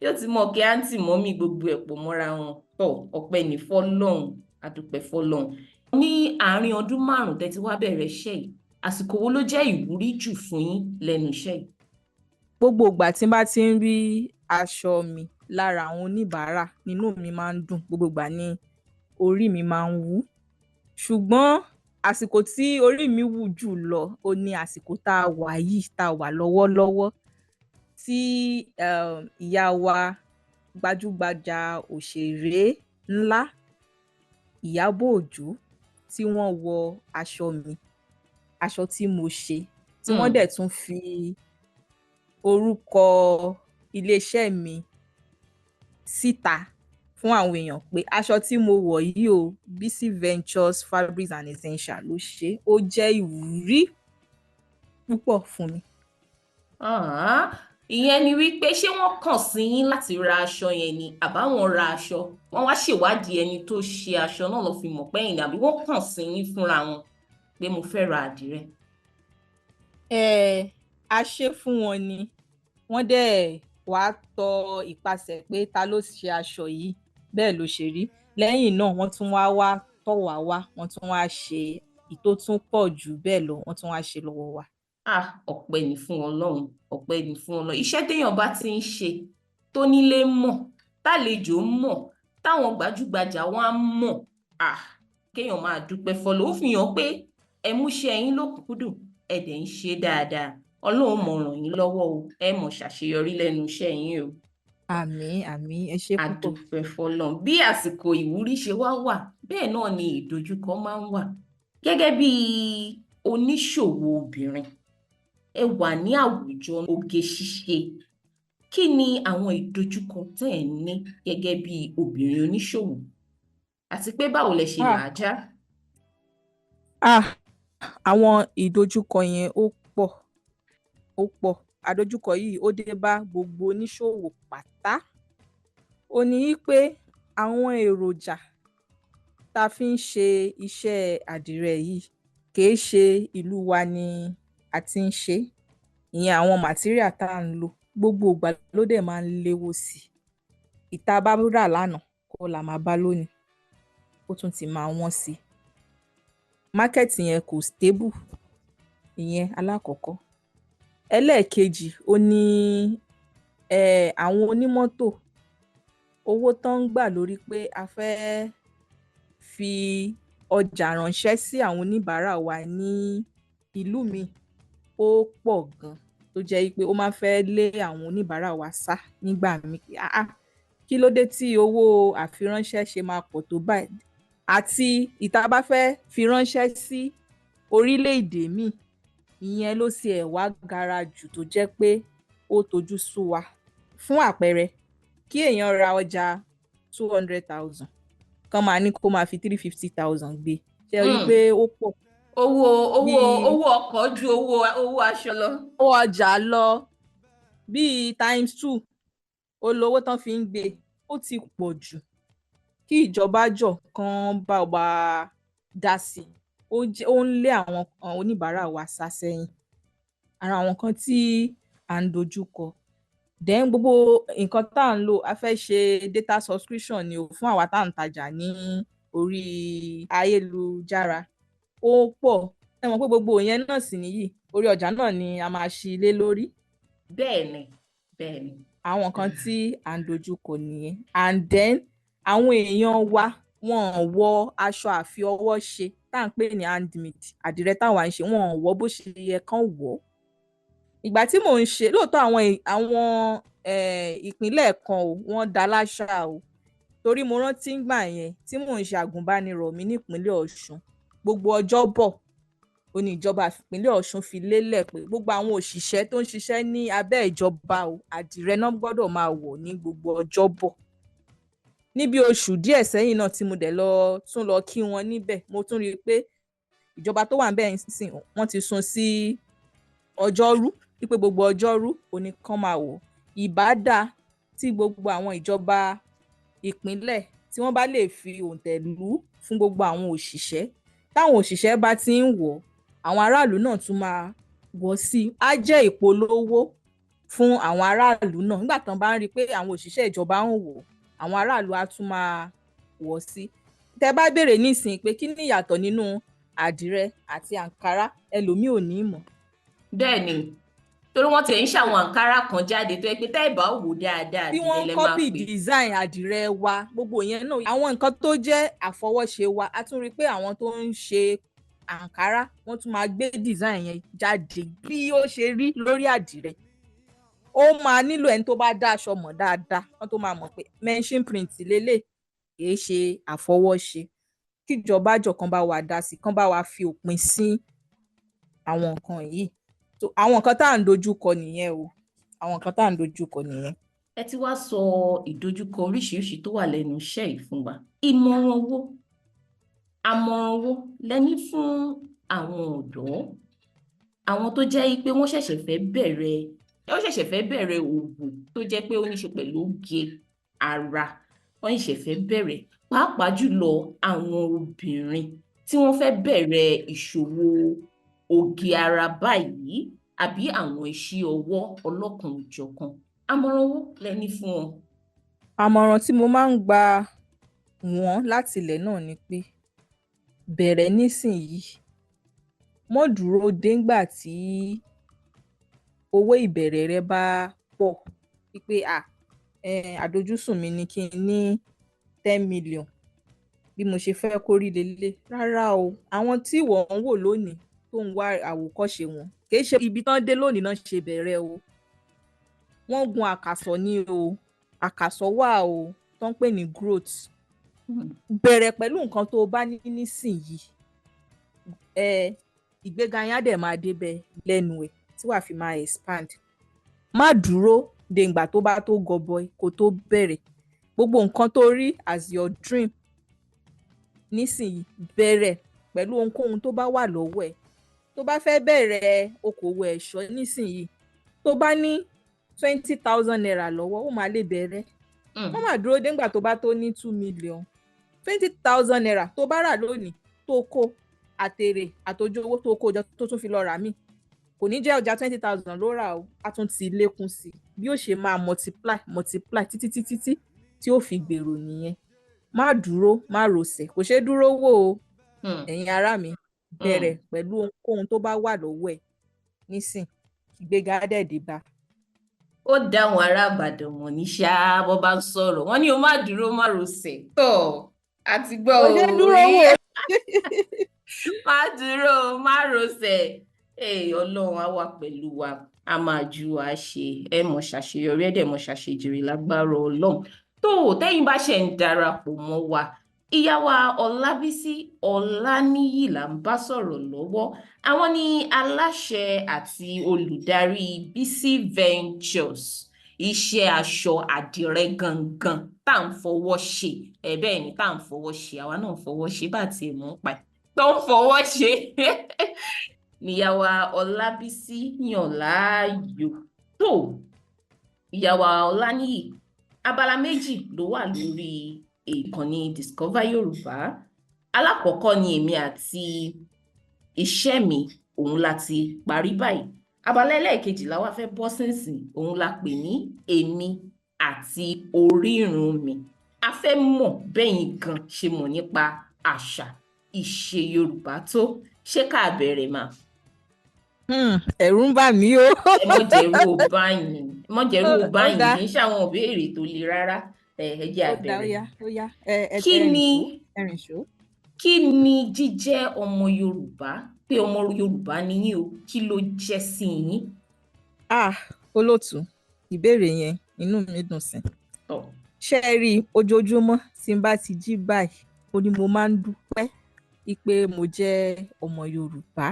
Speaker 1: Yóò ti mọ̀ kí àǹtí mọ́mì gbogbo ẹ̀ pọ̀ mọ́ra wọn. Ọpẹ́ ní fọ́lọ́run, àdúpẹ́ fọ́lọ́run. Ní àárín ọdún 5 tẹ́ ti wá bẹ̀rẹ̀ iṣẹ́ yìí, àsìkò wo ló jẹ́ ìwúrí jù fún yín lẹ́nu iṣẹ́ yìí?
Speaker 2: Gbogbo ìgbà tí n bá ti ń rí aṣọ mi lára àwọn oníbàárà, nínú mi máa ń dùn. Gbogbo ìgbà ni orí mi máa ń wú. Ṣùgbọ́n àsìkò tí orí mi wú jù lọ, ó ní àsìkò tá a wà yìí, tá a wà lọ́wọ́lọ́wọ́, tí ìyá wa gbajúgbajà òṣèré ńlá Ìyábọ̀ Òjó, tí wọ́n wọ aṣọ mi, aṣọ tí mo ṣe, tí wọ́n dẹ̀ tún fi orúkọ iléeṣẹ́ mi síta fún àwọn èèyàn pé aṣọ tí mo wọ̀ yìí o, Bisi Ventures Fabrics and Essentials ló ṣe, ó jẹ́ ìwúrí púpọ̀ fún mi.
Speaker 1: Ìyẹn ni wípé ṣé wọ́n kàn sí yín láti ra aṣọ yẹn ni àbáwọn ra aṣọ wọ́n wá ṣèwádìí ẹni tó ṣe aṣọ náà lọ fi mọ̀ pé ẹ̀yin àbí wọ́n kàn sí yín fúnra wọn pé mo fẹ́ ra àdìrẹ.
Speaker 2: A ṣe fún wọn ni wọ́n dẹ̀ wá tọ ìpasẹ̀ pé ta ló ṣe aṣọ yìí, bẹ́ẹ̀ ló ṣe rí. Lẹ́yìn náà wọ́n tún wá tọ̀ wá wọ́n tún wá ṣe ìtó tún pọ̀ jù bẹ́ẹ̀ lọ, wọ́n tún wá ṣe lọ́wọ́ wa.
Speaker 1: Ọpẹ́ ni fún Ọlọ́run, ọpẹ́ ni fún Ọlọ́run. Iṣẹ́ téèyàn bá ti ń ṣe tó nílé mọ̀, tálejò mọ̀, táwọn gbajúgbajà wọn á mọ̀, kéèyàn máa dúpẹ́ fọlọ́. Ó fi hàn pé ẹ múṣẹ́ yín lókùnkúndùn, ẹ dẹ̀ ń ṣe dáadáa. Ọlọ́run mọ̀ ràn yín lọ́wọ́ o, ẹ mọ̀ ṣàṣeyọrí lẹ́nu iṣẹ́ yín o.
Speaker 2: Àmín, ẹ ṣé púpọ̀.
Speaker 1: Àdúpẹ́ fọlọ́run. Bí àsìkò ìwúrí ṣe wá wà, bẹ́ẹ̀ náà ni ìdojúkọ máa ń wà. Gẹ́gẹ́ bí oníṣòwò obìnrin, ẹ wà ní àwùjọ oge ṣíṣe, kí ni àwọn ìdojúkọ tẹ́ ẹ̀ ní gẹ́gẹ́ bí obìnrin oníṣòwò àti pé báwo lẹ ṣe là á já?
Speaker 2: Àwọn ìdojúkọ yẹn ó pọ̀. Àdojúkọ yìí ó dé bá gbogbo oníṣòwò pátá. Ó ní pé àwọn èròjà tá a fi ń ṣe iṣẹ́ àdìrẹ yìí kìí ṣe ìlú wa ni a ti ń ṣe, ìyẹn àwọn material tá à ń lò gbogbo ìgbà ló dẹ̀ máa ń léwó sí i. Ìta bá rà lánàá kọ́ la máa bá lónìí, ó tún ti máa wọ́n sí i. Mákẹ́ẹ̀tì yẹn kò stable, ìyẹn alákọ̀ọ́kọ́. Ẹlẹ́ẹ̀kejì ó ní àwọn onímọ́tò, owó tán ń gbà lórí pé a fẹ́ fi ọjà ránṣẹ́ sí àwọn oníbàárà wa ní ìlú mi ó pọ̀ gan, tó jẹ́ pé ó máa fẹ́ lé àwọn oníbàárà wa sá nígbà míì. Kí ló dé tí owó àfiránṣẹ́ ṣe máa pọ̀ tó báyìí? Àti ìta bá fẹ́ fi ránṣẹ́ sí orílẹ̀-èdè míì, ìyẹn ló sì ẹ̀ wá gara jù tó jẹ́ pé ó tojú sú wa. Fún àpẹẹrẹ, kí èèyàn ra ọjà 200,000 kan máa ní kó máa fi 350,000 gbé, ṣe rí i pé ó pọ̀.
Speaker 1: Owó ọkọ̀ ju owó aṣọ lọ.
Speaker 2: Owó ọjà lọ bíi ×2 olówó tán fi ń gbé, ó ti pọ̀ jù. Kí ìjọba jọ kan bá wa dá sí i, ó ń lé àwọn oníbàárà wa sá sẹ́yìn. Ara àwọn kan tí à ń dojúkọ. Then gbogbo nǹkan tá à ń lò, a fẹ́ ṣe data subscription ni o fún àwa tá à ń tajà ní orí ayélujára, ó pọ̀. Ẹ mọ̀ pé gbogbo ìyẹn náà sì nìyí, orí ọjà náà ni a máa ṣí lé lórí.
Speaker 1: Bẹ́ẹ̀ni.
Speaker 2: Àwọn kan tí à ń dojúkọ nìyẹn. And then àwọn èèyàn wa wọn wọ aṣọ àfi ọwọ́ ṣe tá à ń pè ní handmade àdìrẹ táwa ń ṣe, wọn wọ bó ṣe yẹ kán wọ̀. Ìgbà tí mò ń ṣe, lóòótọ́ àwọn ìpínlẹ̀ kan wọ́n dá láṣà o, torí mo rántí ìgbà yẹn tí mò ń ṣe àgùnbánirọ̀ mi nípínlẹ̀ Ọ̀ṣun, gbogbo ọjọ́bọ̀ ó ní ìjọba ìpínlẹ̀ Ọ̀ṣun fi lélẹ̀ pé gbogbo àwọn òṣìṣẹ́ tó ń ṣiṣẹ́ ní abẹ́ ìjọba àdìrẹ náà gbọ́dọ̀ máa wọ̀ ní gbogbo ọjọ́bọ̀. Níbi oṣù díẹ̀ sẹ́yìn náà tí mo dẹ̀ tún lọ kí wọn níbẹ̀, mo tún rí i pé ìjọba tó wà níbẹ̀ nísìn wọ́n ti sún sí ọjọ́rú, wípé gbogbo ọjọ́rú òní kan máa wọ̀. Ìbá dáa tí gbogbo àwọn ìjọba ìpínlẹ̀ tí wọ́n bá lè fi òǹtẹ̀ lù fún gbogbo àwọn òṣìṣẹ́, táwọn òṣìṣẹ́ bá ti ń wọ̀, àwọn aráàlú náà tún máa wọ̀ sí i. Á jẹ́ ìpolówó fún àwọn aráàlú náà. Nígbà tán bá ń rí i pé àwọn òṣìṣẹ́ ìjọba ń wọ̀, àwọn aráàlú á tún máa wọ̀ sí i. Tẹ́ bá béèrè nísìnyí pé kí ni ìyàtọ̀ nínú àdìrẹ àti àǹkárá, ẹlòmíì ò ní mọ̀.
Speaker 1: Bẹ́ẹ̀ni, torí wọ́n ti ń ṣàwọn àǹkárá kan jáde tó yẹ pé tẹ́ ẹ̀ bá wò dáadáa
Speaker 2: bí wọ́n copy design àdìrẹ wa, gbogbo yẹn náà, àwọn nǹkan tó jẹ́ àfọwọ́ṣe wa, a tún rí i pé àwọn tó ń ṣe àǹkárá wọ́n tún máa gbé design yẹn jáde bí ó ṣe rí lórí àdìrẹ. Ó máa nílò ẹni tó bá dá aṣọ mọ̀ dáadáa, wọ́n tó máa mọ̀ pé mention print lélẹ̀ kìí ṣe àfọwọ́ṣe. Kíjọba jọ kan bá wa dá sí, kan bá wa fi òpin sí àwọn nǹkan yìí. Àwọn nǹkan tá à ń dojúkọ nìyẹn o, àwọn nǹkan tá à ń dojúkọ nìyẹn.
Speaker 3: ẹ ti wá sọ ìdojúkọ oríṣiríṣi tó wà lẹ́nu iṣẹ́ yìí fún wa. Àmọ̀ràn wo lẹ ní fún àwọn ọ̀dọ́, àwọn tó jẹ́ pé wọ́n ṣẹ̀ṣẹ̀ fẹ́ bẹ̀rẹ̀ òwò tó jẹ́ pé ó ní ṣe pẹ̀lú oge ara, wọ́n ṣẹ̀ṣẹ̀ fẹ́ bẹ̀rẹ̀, pàápàá jùlọ àwọn obìnrin tí wọ́n fẹ́ bẹ̀rẹ̀ ìṣòwò oge ara báyìí àbí àwọn iṣẹ́ ọwọ́ ọlọ́kan-ò-jọ̀kan. Àmọ̀ràn wo lẹ ní fún wọn?
Speaker 2: Àmọ̀ràn tí mo máa ń gba wọ́n láti ilẹ̀ náà ni pé bẹ̀rẹ̀ nísìnyí, mọ́ dúró déńgbà tí owó ìbẹ̀rẹ̀ rẹ bá pọ̀ wípé àdojúsùn mi ni kí n ní 10 million bí mo ṣe fẹ́ kó rí lélẹ̀. Rárá o, àwọn tí wọ́n ń wò lónìí tó ń wá àwòkọ́ṣe wọn kì í ṣe ibi tán dé lónìí náà ṣe bẹ̀rẹ̀ o. Wọ́n gun àkàsọ̀ ní o, àkàsọ̀ wà o tó ń pè ní growth. Bẹ̀rẹ̀ pẹ̀lú nǹkan tó o bá ní nísìnyí, ìgbéga yẹn á dẹ̀ máa débẹ̀ lẹ́nu ẹ̀ tí wàá fi máa expand. Má dúró de ìgbà tó bá tó gọbọi kó tó bẹ̀rẹ̀. Gbogbo nǹkan tó rí as your dream nísìnyí, bẹ̀rẹ̀ pẹ̀lú ohunkóhun tó bá wà lọ́wọ́ ẹ̀. Tó bá fẹ́ bẹ̀rẹ̀ okòwò ẹ̀ṣọ́ nísìnyí, tó bá ní 20,000 naira lọ́wọ́, ó máa lè bẹ̀rẹ̀. Wọ́n máa dúró déńgbà tó bá tó ní 2 million. 20,000 naira tó bá rà lónìí tó kó àtèrè àtòjú owó tó kó jọ tó tún fi lọ rà míì, kò ní jẹ́ ọjà 20,000 ló rà o, á tún ti lékún sí bí ó ṣe máa multiply títí tí ó fi gbèrò nìyẹn. Má dúró, má rọsẹ̀, kò ṣeé dúró wò o. Ẹ̀yin ará mi, bẹ̀rẹ̀ pẹ̀lú ohunkóhun tó bá wà lọ́wọ́ ẹ̀ nísìn, ìgbéga á dẹ̀ dé bá.
Speaker 3: Ó dá àwọn ará Ìbàdàn mọ̀ ní ṣáá bọ́ bá ń sọ̀rọ̀, wọ́n ní o má dúró má rọsẹ̀. Tọ́ àti gbọ́
Speaker 2: Kò ṣeé dúró wò.
Speaker 3: má dúró má rọsẹ̀. Ọlọ́run á wà pẹ̀lú wa, a máa ju wa ṣe, ẹ mọ̀ ṣàṣeyọrí, ẹ dẹ̀ mọ̀ ṣàṣejèrè lágbára Ọlọ́run. Tó tẹ́yìn bá ṣe ń darapọ̀ mọ́ wa, ìyá wa Ọlábísí Ọláníyì là ń bá sọ̀rọ̀ lọ́wọ́. Àwọn ni aláṣẹ àti olùdarí Bisi Ventures, iṣẹ́ aṣọ àdìrẹ gangan tá à ń fọwọ́ ṣe. Bẹ́ẹ̀ ni, tá à ń fọwọ́ ṣe, àwa náà ń fọwọ́ ṣe bá ti mú pa tó ń fọwọ́ ṣe níyá wa Ọlábísí yàn láàyò. Tó ìyá wa Ọláníyì, abala méjì ló wà lórí ìkànnì Discover Yorùbá. Alákọ̀ọ́kọ́ ni èmi àti iṣẹ́ mi, òun láti parí báyìí. Abala ẹlẹ́ẹ̀kejì la wá fẹ́ bọ́ sínsìn, òun la pè ní èmi àti orírun mi. A fẹ́ mọ̀ bẹ́yìn gan ṣe mọ̀ nípa àṣà ìṣe Yorùbá tó. Ṣé ká bẹ̀rẹ̀ mà?
Speaker 2: Ẹ̀rù ń bà mí o.
Speaker 3: Ẹ mọ̀ jẹ́rú báyìí kì í ṣe àwọn ìbéèrè tó le rárá. Ẹ jẹ́ á bẹ̀rẹ̀.
Speaker 2: Ó yá.
Speaker 3: Kí ni jíjẹ́ ọmọ Yorùbá, pé ọmọ Yorùbá ni yín o, kí ló jẹ́ sí yín?
Speaker 2: Olóòtú, ìbéèrè yẹn inú mi dùn sí. Ṣé ẹ rí ojoojúmọ́ tí n bá ti jí báyìí, ó ní mo máa ń dúpẹ́ wípé mo jẹ́ ọmọ Yorùbá.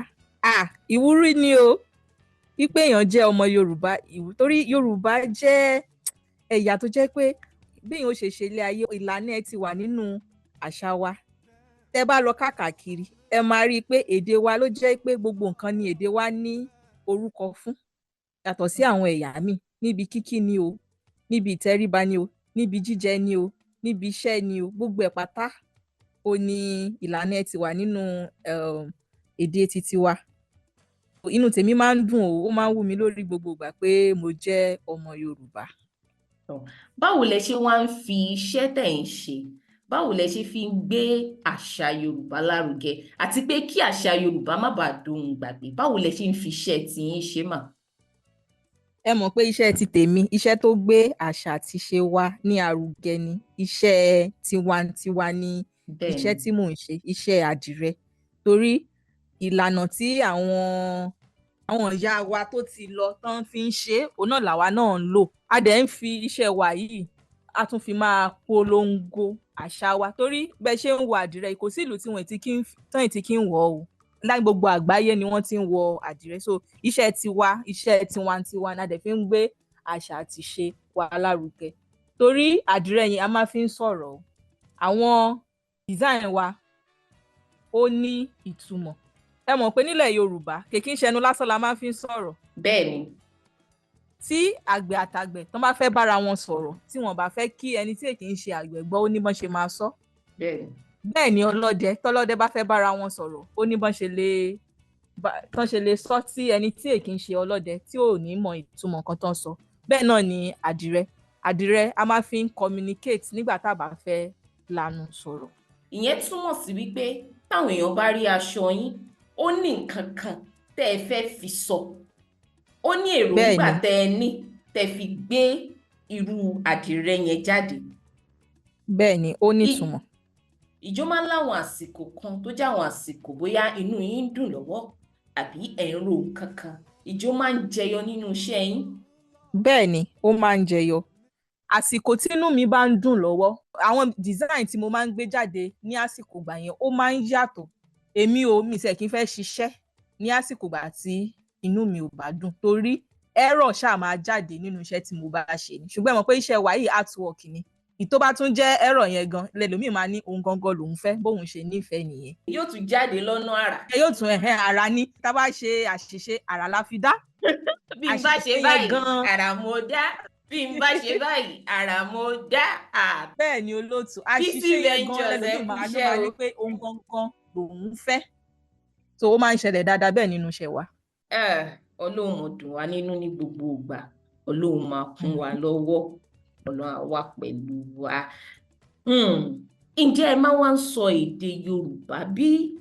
Speaker 2: Ìwúrí ni o wípé èèyàn jẹ́ ọmọ Yorùbá, torí Yorùbá jẹ́ ẹ̀yà tó jẹ́ pé bí èèyàn ó ṣe ṣe ilé ayé, ìlànà ẹ̀ ti wà nínú àṣà wa. Tẹ́ bá lọ káàkiri, ẹ máa rí i pé èdè wa ló jẹ́ pé gbogbo nǹkan ni èdè wa ní orúkọ fún, yàtọ̀ sí àwọn ẹ̀yà míì. Níbi kíkí ni o, níbi ìtẹríba ni o, níbi jíjẹ ni o, níbi iṣẹ́ ni o, gbogbo ẹ̀ pátá ó ní ìlànà ẹ̀ ti wà nínú èdè titi wa. Inú tèmi máa ń dùn o, ó máa ń wú mi lórí gbogbo ìgbà pé mo jẹ́ ọmọ Yorùbá.
Speaker 3: Báwo lẹ ṣe wá ń fi iṣẹ́ tẹ̀ ń ṣe, báwo lẹ ṣe fi ń gbé àṣà Yorùbá lárugẹ, àti pé kí àṣà Yorùbá má bàa dohun gbàgbé, báwo lẹ ṣe ń fi iṣẹ́ tiyín ṣe mà?
Speaker 2: Ẹ mọ̀ pé iṣẹ́ ti tèmi, iṣẹ́ tó gbé àṣà àti ṣe wa ní arugẹ ni, iṣẹ́ tiwantiwa ni iṣẹ́ tí mò ń ṣe, iṣẹ́ àdìrẹ. Torí ìlànà tí àwọn ìyá wa tó ti lọ tán fi ń ṣe, òun náà làwa náà ń lò. A dẹ̀ ń fi iṣẹ́ wa yìí, a tún fi máa polongo àṣà wa. Torí bẹ́ẹ̀ ṣe ń wọ àdìrẹ, kò sí ìlú tí wọ́n ti kí ń wọ̀ o. Láì gbogbo àgbáyé ni wọ́n ti ń wọ àdìrẹ. So iṣẹ́ tiwa, iṣẹ́ tiwantiwa ni a dẹ̀ fi ń gbé àṣà àti ìṣe wa lárugẹ. Torí àdìrẹ yẹn a máa fi ń sọ̀rọ̀. Àwọn design wa ó ní ìtumọ̀. Ẹ mọ̀ pé nílẹ̀ Yorùbá kèkí ń ṣẹnu lásán la máa fi ń sọ̀rọ̀.
Speaker 3: bẹ́ẹ̀ ni
Speaker 2: Tí àgbẹ̀ àtàgbẹ̀ tán bá fẹ́ bára wọn sọ̀rọ̀, tí wọ́n bá fẹ́ kí ẹni tí èkì ń ṣe àgbẹ̀ gbọ́, ó ní bọ́n ṣe máa sọ.
Speaker 3: bẹ́ẹ̀ ni
Speaker 2: Bẹ́ẹ̀ ni tọ́lọ́dẹ bá fẹ́ bára wọn sọ̀rọ̀, ó ní bọ́n ṣe lè sọ tí ẹni tí èkì ń ṣe ọlọ́dẹ tí ò ní mọ ìtumọ̀ nǹkan tán sọ. Bẹ́ẹ̀ náà ni àdìrẹ a máa fi ń communicate nígbà tá a bá fẹ́ lanu sọ̀rọ̀.
Speaker 3: ìyẹn túmọ̀ sí wípé táwọn èèyàn bá rí aṣọ yín ó ní nǹkan kan tẹ́ ẹ fẹ́ fi sọ, ó ní èròǹgbà tẹ́ ẹ ní tẹ́ fi gbé irú àdìrẹ yẹn jáde.
Speaker 2: Bẹ́ẹ̀ ni ó ní ìtumọ̀.
Speaker 3: Ìjó máa ń láwọn àsìkò kan tó jẹ́ àwọn àsìkò bóyá inú yín ń dùn lọ́wọ́ àbí ẹ̀ ń ro nǹkan kan, ìjó máa ń jẹyọ nínú iṣẹ́ yín.
Speaker 2: Bẹ́ẹ̀ ni ó máa ń jẹyọ. Àsìkò tí inú mi bá ń dùn lọ́wọ́, àwọn design tí mo máa ń gbé jáde ní àsìkò ìgbà yẹn ó máa ń yàtọ̀. Mi ṣe kí n fẹ́ ṣiṣẹ́ ní àsìkò ìgbà tí inú mi ò bá dùn, torí error ṣáà máa jáde nínú iṣẹ́ tí mo bá ṣe ni. Ṣùgbọ́n ẹ mọ̀ pé iṣẹ́ wa yìí artwork ni. Ìtó bá tún jẹ́ error yẹn gan, lẹ́lòmíì máa ní ohun gangan lòun fẹ́, bóun ṣe nífẹ̀ẹ́ nìyẹn.
Speaker 3: Yóò tún jáde lọ́nà àrà.
Speaker 2: Yóò tún ara ní. Tá a bá ṣe àṣìṣe àrà la fi dá.
Speaker 3: Bí n bá ṣe báyìí àrà mo dá, bí n bá ṣe báyìí àrà mo dá.
Speaker 2: Bẹ́ẹ̀ ni olóòtú, àṣìṣe yẹn gan lẹ́lòmíì máa ní pé ohun gangan lòun fẹ́. So ó máa ń ṣẹlẹ̀ dáadáa bẹ́ẹ̀ nínú iṣẹ́ wa.
Speaker 3: Ọlọ́run ò dùn wá nínú ní gbogbo ìgbà, Ọlọ́run máa kún wa lọ́wọ́, Ọlọ́run á wà pẹ̀lú wa. Ǹjẹ́ ẹ máa wá ń sọ èdè Yorùbá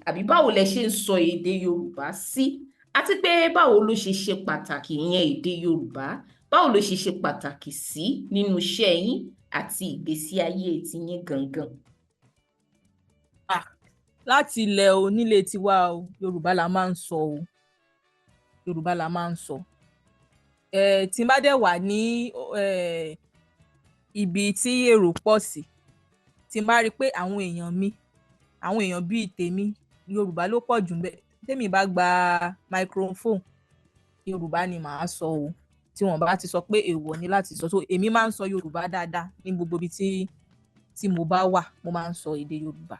Speaker 3: àbí báwo lẹ ṣe ń sọ èdè Yorùbá sí? Àti pé báwo ló ṣe ṣe pàtàkì ìyẹn èdè Yorùbá, báwo ló ṣe ṣe pàtàkì sí nínú iṣẹ́ yín àti ìgbésí ayé tiyín gangan?
Speaker 2: Láti ilẹ̀ onílé tiwa o, Yorùbá la máa ń sọ o. Yorùbá la máa ń sọ. Tí n bá dẹ̀ wà ní ibi tí èrò pọ̀ sí, tí n bá rí pé àwọn èèyàn bíi tèmi Yorùbá ló pọ̀ jù ńbẹ̀, tèmi bá gba microphone Yorùbá ni màá sọ o, tí wọ́n bá ti sọ pé èèwọ̀ ni láti sọ. So èmi máa ń sọ Yorùbá dáadáa ní gbogbo ibi tí mo bá wà, mo máa ń sọ èdè Yorùbá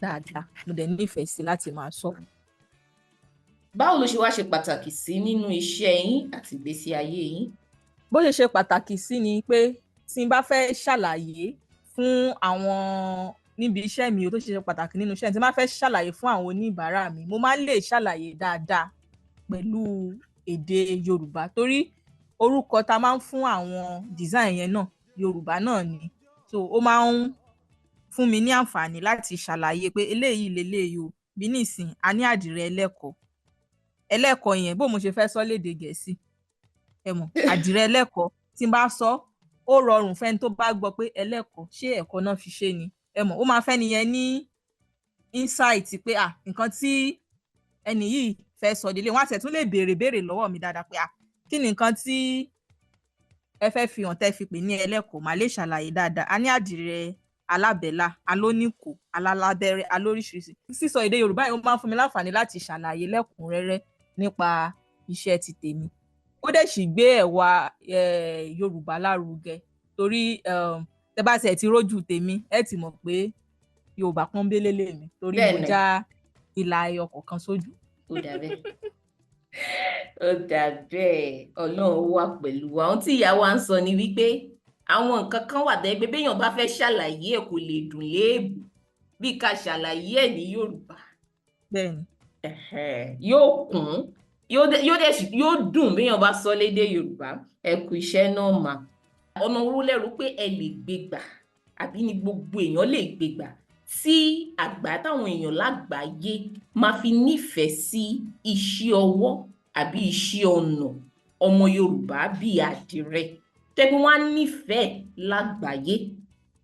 Speaker 2: dáadáa, mo dẹ̀ nífẹ̀ẹ́ sí láti máa sọ.
Speaker 3: Báwo ló ṣe wá ṣe pàtàkì sí nínú iṣẹ́ yín àti ìgbésí ayé yín?
Speaker 2: Bó ṣe pàtàkì sí ni pé tí n bá fẹ́ ṣàlàyé fún àwọn níbi iṣẹ́ mi tó ṣe pàtàkì nínú iṣẹ́, tí n bá fẹ́ ṣàlàyé fún àwọn oníbàárà mi, mo máa ń lè ṣàlàyé dáadáa pẹ̀lú èdè Yorùbá, torí orúkọ tá máa ń fún àwọn design yẹn náà Yorùbá náà ni. So ó máa ń fún mi ní àǹfààní láti ṣàlàyé pé eléyìí leléyìí o, bí nísìn a ní àdìrẹ ẹlẹ́kọ yẹn, bó mo ṣe fẹ́ sọ lédè Gẹ̀ẹ́sì, ẹ mọ̀ àdìrẹ ẹlẹ́kọ tí n bá sọ ó rọrùn fẹ́ni tó bá gbọ́ pé ẹlẹ́kọ ṣé ẹ̀kọ́ náà fi ṣe ni, ẹ mọ̀ ó máa fẹ́ nìyẹn ní insight pé nǹkan tí ẹni yìí fẹ́ sọ délé. Wọ́n á tẹ̀ tún lè béèrè lọ́wọ́ mi dáadáa pé kí ni nǹkan tí ẹ fẹ́ fi hàn tẹ́ fi pè ní ẹlẹ́kọ, màá lè ṣàlàyé dáadáa. A ní àdìrẹ alábẹ́là, alóníkò, alálábẹ́rẹ́, alóríṣiríṣi. Sísọ èdè Yorùbá yìí ó máa ń fún mi láǹfààní láti ṣàlàyé lẹ́kùnrẹ́rẹ́ nípa iṣẹ́ ti tèmi. Ó dẹ̀ sì gbé ẹ̀wà Yorùbá lárugẹ, torí tẹ́ bá ti rójú tèmi ẹ ti mọ̀ pé Yorùbá pọ́nbélé lèmi, torí mo já ìlà ẹyọ kọ̀ọ̀kan sójú.
Speaker 3: Ó dà bẹ́ẹ̀. Ó dà bẹ́ẹ̀, Ọlọ́run wà pẹ̀lú wa. Ohun tí ìyá wa ń sọ ni wípé àwọn nǹkan kan wà tẹ́ pé béèyàn bá fẹ́ ṣàlàyé ẹ̀ kò lè dùn léèbù bí ká ṣàlàyé ẹ̀ ní Yorùbá.
Speaker 2: Bẹ́ẹ̀ni.
Speaker 3: Yóò kún, yóò dùn béèyàn bá sọ lédè Yorùbá. Ẹ kú iṣẹ́ náà mà. Ọ̀nà wo lẹ rò pé ẹ lè gbé gbà àbí ní gbogbo èèyàn lè gbé gbà tí táwọn èèyàn lágbàáyé máa fi nífẹ̀ẹ́ sí iṣẹ́ ọwọ́ àbí iṣẹ́ ọnà ọmọ Yorùbá bíi àdìrẹ, tẹ́bí wọ́n á nífẹ̀ẹ́ lágbàáyé?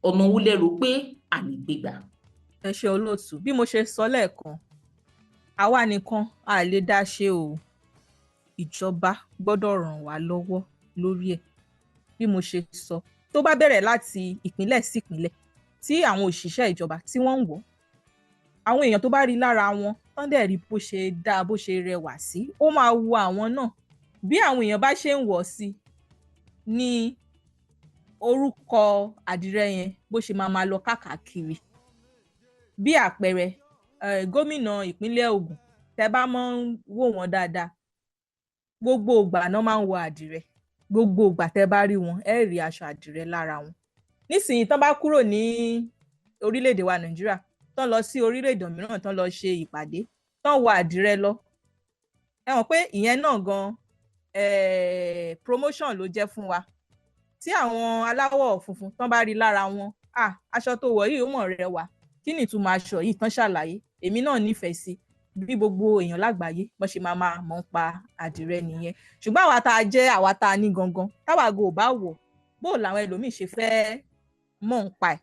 Speaker 3: Ọ̀nà wo lẹ rò pé a lè gbé gbà?
Speaker 2: Ẹ ṣé olóòtú, bí mo ṣe sọ lẹ́ẹ̀kan, àwa nìkan a lè dá ṣe o, ìjọba gbọ́dọ̀ ràn wá lọ́wọ́ lórí ẹ̀. Bí mo ṣe sọ, tó bá bẹ̀rẹ̀ láti ìpínlẹ̀ sí ìpínlẹ̀, tí àwọn òṣìṣẹ́ ìjọba tí wọ́n ń wọ̀, àwọn èèyàn tó bá rí lára wọn tán dẹ̀ rí bó ṣe dáa, bó ṣe rẹwà sí, ó máa wu àwọn náà. Bí àwọn èèyàn bá ṣe ń wọ̀ sí, ní orúkọ àdìrẹ yẹn bó ṣe máa lọ káàkiri. Bí àpẹẹrẹ gómìnà ìpínlẹ̀ Ògùn tẹ́ bá máa ń wò wọ́n dáadáa, gbogbo ìgbà náà máa ń wọ àdìrẹ, gbogbo ìgbà tẹ́ bá rí wọn ẹ rí aṣọ àdìrẹ lára wọn. Nísìnyí tán bá kúrò ní orílẹ̀-èdè wa Nàìjíríà tán lọ sí orílẹ̀-èdè mìíràn tán lọ ṣe ìpàdé tán wọ àdìrẹ lọ, ẹ mọ̀ pé ìyẹn náà gan promotion ló jẹ́ fún wa. Tí àwọn aláwọ̀ funfun tán bá rí lára wọn, aṣọ tó wọ̀ yìí ó mọ̀ rẹwà, kí ni ìtumọ̀ aṣọ yìí, tán ṣàlàyé, èmi náà nífẹ̀ẹ́ sí bí gbogbo èèyàn lágbàáyé bọ́n ṣe máa mọ̀ ń pa àdìrẹ nìyẹn. Ṣùgbọ́n àwa tá a jẹ́ àwa tá a ní gangan táwa go ò bá wọ̀, bóò làwọn ẹlòmíì ṣe fẹ́ mọ̀ ń pa ẹ̀.